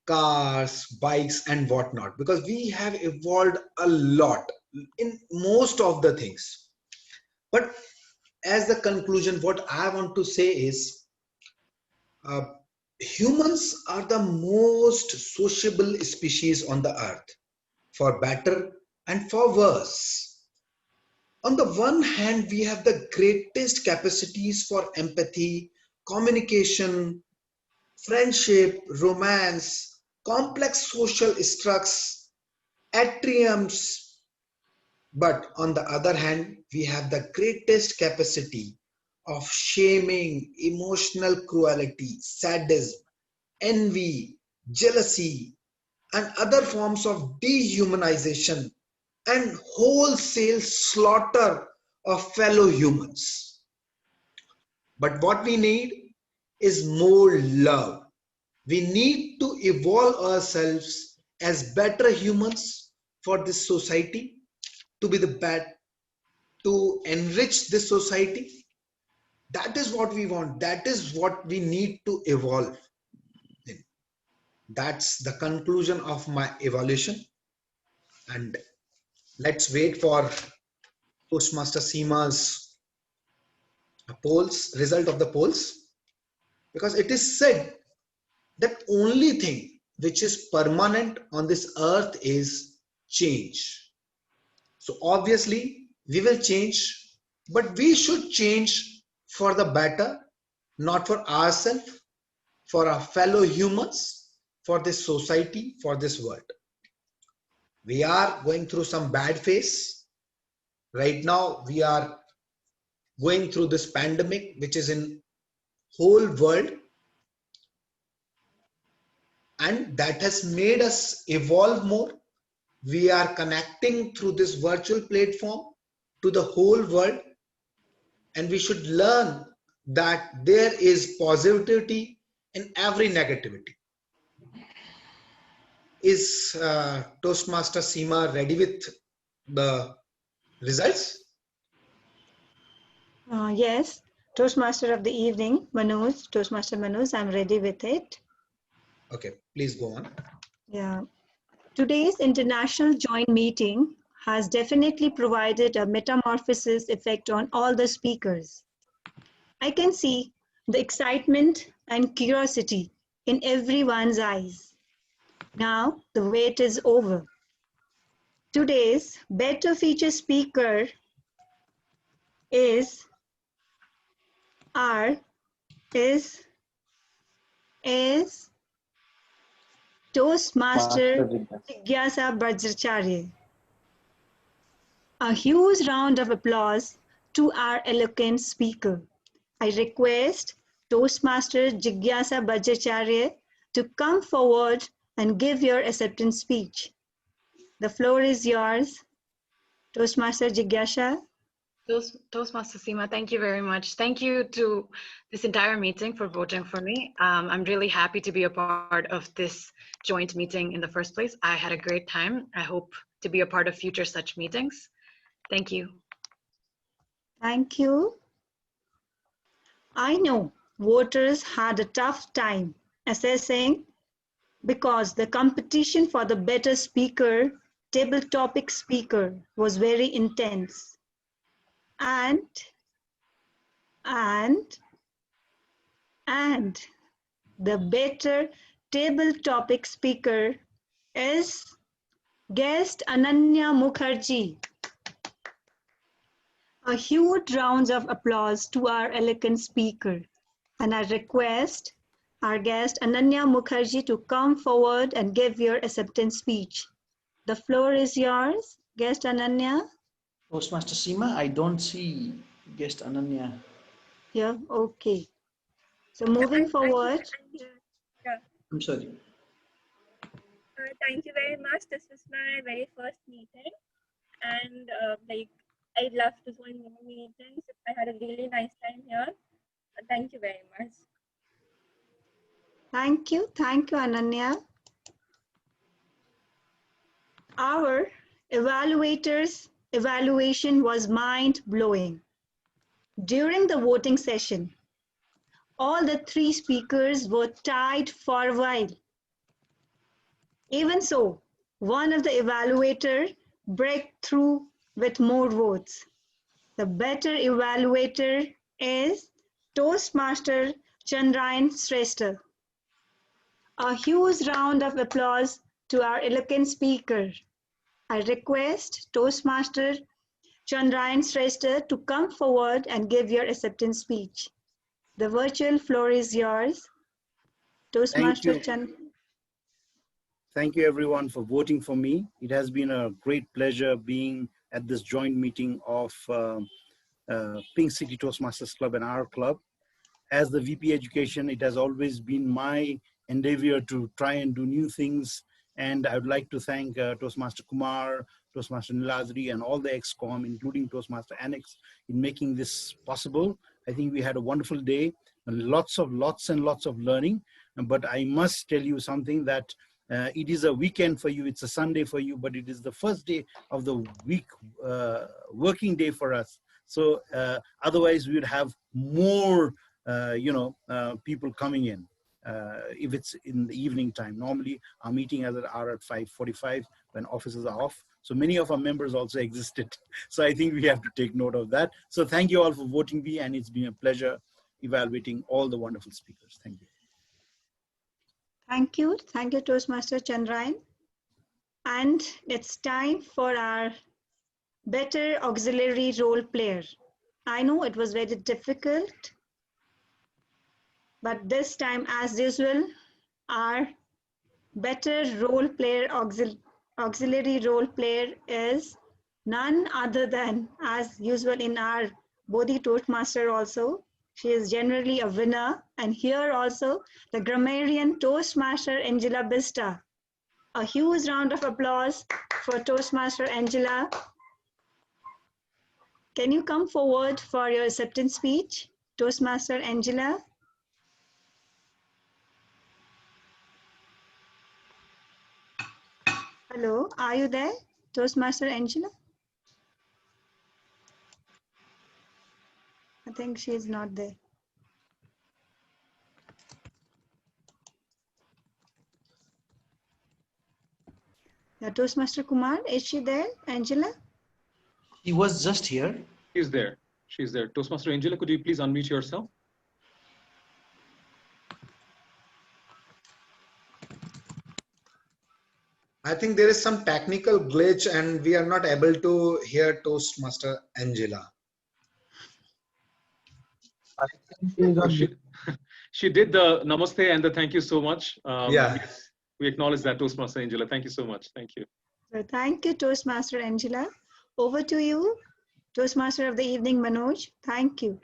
cars, bikes, and whatnot, because we have evolved a lot in most of the things. But as the conclusion, what I want to say is humans are the most sociable species on the earth, for better and for worse. On the one hand, we have the greatest capacities for empathy, communication, friendship, romance, complex social structures, atriums. But on the other hand, we have the greatest capacity of shaming, emotional cruelty, sadism, envy, jealousy, and other forms of dehumanization and wholesale slaughter of fellow humans. But what we need is more love. We need to evolve ourselves as better humans for this society, to be the best, to enrich this society. That is what we want. That is what we need to evolve. That's the conclusion of my evaluation. And let's wait for Toastmaster Seema's result of the polls, because it is said that only thing which is permanent on this earth is change. So obviously we will change, but we should change for the better, not for ourselves, for our fellow humans, for this society, for this world. We are going through some bad phase. Right now we are going through this pandemic, which is in whole world, and that has made us evolve more. We are connecting through this virtual platform to the whole world, and we should learn that there is positivity in every negativity. Is Toastmaster Seema ready with the results? Yes, Toastmaster of the evening, Manoj, Toastmaster Manoj, I'm ready with it. Okay, please go on. Yeah. Today's international joint meeting has definitely provided a metamorphosis effect on all the speakers. I can see the excitement and curiosity in everyone's eyes. Now the wait is over. Today's better feature speaker is Toastmaster Jigyasa Bajracharya. A huge round of applause to our eloquent speaker. I request Toastmaster Jigyasa Bajracharya to come forward and give your acceptance speech. The floor is yours. Toastmaster Jigyasha. Toastmaster Seema, thank you very much. Thank you to this entire meeting for voting for me. I'm really happy to be a part of this joint meeting in the first place. I had a great time. I hope to be a part of future such meetings. Thank you. Thank you. I know voters had a tough time assessing because the competition for the better speaker, table topic speaker, was very intense. And the better table topic speaker is guest Ananya Mukherjee. A huge round of applause to our elegant speaker. And I request our guest Ananya Mukherjee to come forward and give your acceptance speech. The floor is yours, guest Ananya. Toastmaster Seema, I don't see guest Ananya. Yeah, okay. So moving forward. I'm sorry. Thank you very much. This was my very first meeting, and I'd love to join more meetings. I had a really nice time here. Thank you very much. Thank you, Ananya. Our evaluators' evaluation was mind-blowing. During the voting session, all the three speakers were tied for a while. Even so, one of the evaluators broke through with more votes. The better evaluator is Toastmaster Chandrayan Shrestha. A huge round of applause to our eloquent speaker. I request Toastmaster Chandrayan Shrestha to come forward and give your acceptance speech. The virtual floor is yours. Toastmaster Chandrayan. Thank you everyone for voting for me. It has been a great pleasure being at this joint meeting of Pink City Toastmasters Club and our club. As the VP Education, it has always been my endeavor to try and do new things. And I would like to thank Toastmaster Kumar, Toastmaster Niladri, and all the ExCom, including Toastmaster Annex, in making this possible. I think we had a wonderful day, and lots and lots of learning. But I must tell you something that it is a weekend for you, it's a Sunday for you, but it is the first day of the week, working day for us. So otherwise we would have more people coming in if it's in the evening time. Normally our meeting are at 5:45 when offices are off. So many of our members also existed. So I think we have to take note of that. So thank you all for voting me, and it's been a pleasure evaluating all the wonderful speakers. Thank you. Thank you, Toastmaster Chandrayan. And it's time for our better auxiliary role player. I know it was very difficult, but this time, as usual, our better role player, auxiliary role player is none other than, as usual in our Bodhi Toastmaster also, she is generally a winner. And here also, the grammarian Toastmaster Angela Bista. A huge round of applause for Toastmaster Angela. Can you come forward for your acceptance speech, Toastmaster Angela? Hello, are you there, Toastmaster Angela? I think she is not there. Yeah, Toastmaster Kumar, is she there, Angela? He was just here. She's there. She's there. Toastmaster Angela, could you please unmute yourself? I think there is some technical glitch and we are not able to hear Toastmaster Angela. I think she did the namaste and the thank you so much. Yeah. We acknowledge that, Toastmaster Angela. Thank you so much. Thank you. So thank you, Toastmaster Angela. Over to you, Toastmaster of the evening, Manoj. Thank you.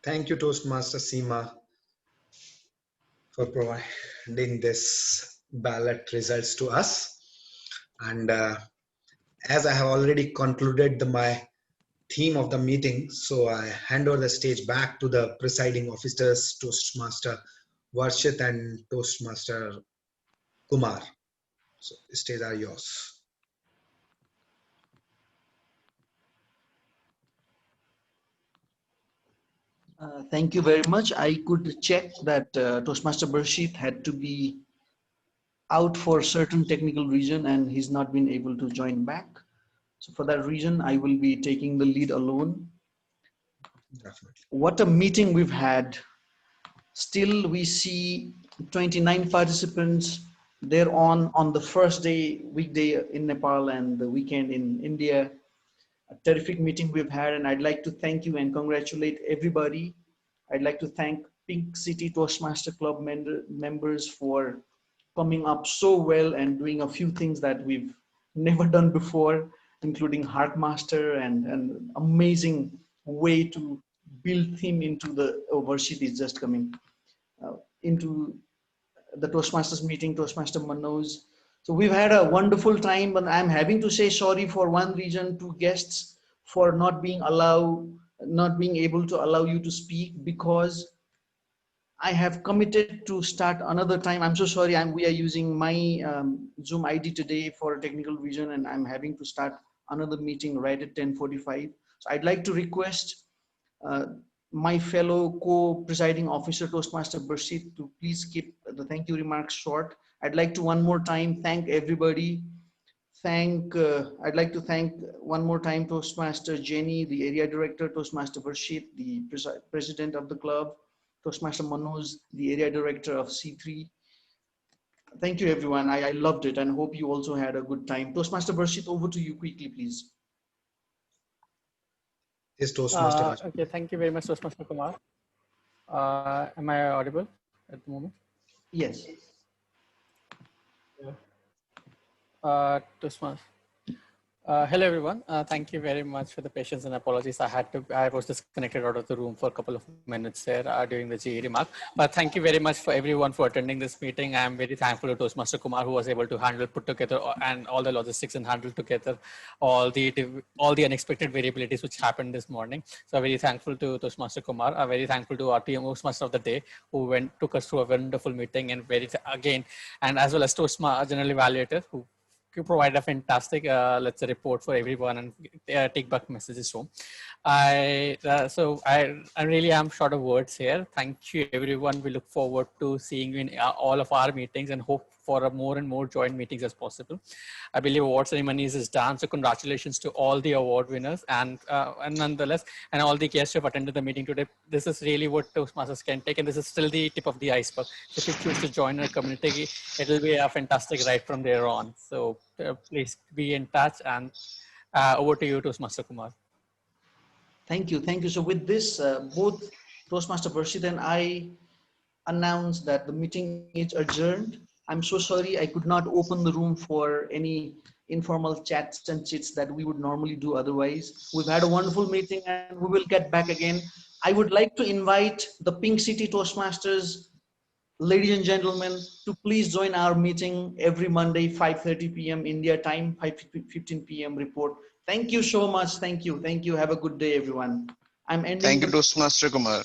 Thank you, Toastmaster Seema, for providing this ballot results to us. And as I have already concluded my theme of the meeting, so I hand over the stage back to the presiding officers, Toastmaster Varshit and Toastmaster Kumar. So the stage are yours. Thank you very much. I could check that Toastmaster Barshit had to be out for certain technical reason and he's not been able to join back. So for that reason, I will be taking the lead alone. Definitely. What a meeting we've had. Still, we see 29 participants. They're on the first day, weekday in Nepal and the weekend in India. A terrific meeting we've had, and I'd like to thank you and congratulate everybody. I'd like to thank Pink City Toastmaster Club members for coming up so well and doing a few things that we've never done before, including Heartmaster and an amazing way to build theme into the Varshit is just coming into the Toastmasters meeting, Toastmaster Manoj. So we've had a wonderful time, but I'm having to say sorry for one reason, two guests for not being able to allow you to speak because I have committed to start another time. I'm so sorry. We are using my Zoom ID today for a technical reason, and I'm having to start another meeting right at 10:45. So I'd like to request my fellow co-presiding officer, Toastmaster Barshit, to please keep the thank you remarks short. I'd like to one more time thank everybody. I'd like to thank one more time Toastmaster Jenny, the area director, Toastmaster Barshit, the president of the club, Toastmaster Manoj, the area director of C3. Thank you, everyone. I loved it and hope you also had a good time. Toastmaster Barshit, over to you quickly, please. Yes, Toastmaster. Okay, thank you very much, Toastmaster Kumar. Am I audible at the moment? Yes. Toastmaster. Hello everyone. Thank you very much for the patience and apologies. I was disconnected out of the room for a couple of minutes there during the GE remark. But thank you very much for everyone for attending this meeting. I am very thankful to Toastmaster Kumar who was able to put together and all the logistics and handle together all the unexpected variabilities which happened this morning. So I'm very thankful to Toastmaster Kumar. I'm very thankful to our Toastmaster of the day who took us through a wonderful meeting and and as well as Toastmaster General Evaluator who provide a fantastic let's say report for everyone and take back messages home. I really am short of words here. Thank you everyone. We look forward to seeing you in all of our meetings and hope for more and more joint meetings as possible. I believe award ceremonies is done, so congratulations to all the award winners and nonetheless and all the guests who have attended the meeting today. This is really what Toastmasters can take, and this is still the tip of the iceberg. If you choose to join our community, it will be a fantastic ride from there on. So please be in touch, and over to you, Toastmaster Kumar. Thank you. So with this, both Toastmaster Barshit and I announced that the meeting is adjourned. I'm so sorry I could not open the room for any informal chats and chits that we would normally do otherwise. We've had a wonderful meeting and we will get back again. I would like to invite the Pink City Toastmasters, ladies and gentlemen, to please join our meeting every Monday, 5:30 p.m. India time, 5:15 p.m. report. Thank you so much. Thank you. Have a good day, everyone. I'm ending. Thank you, Toastmaster Kumar.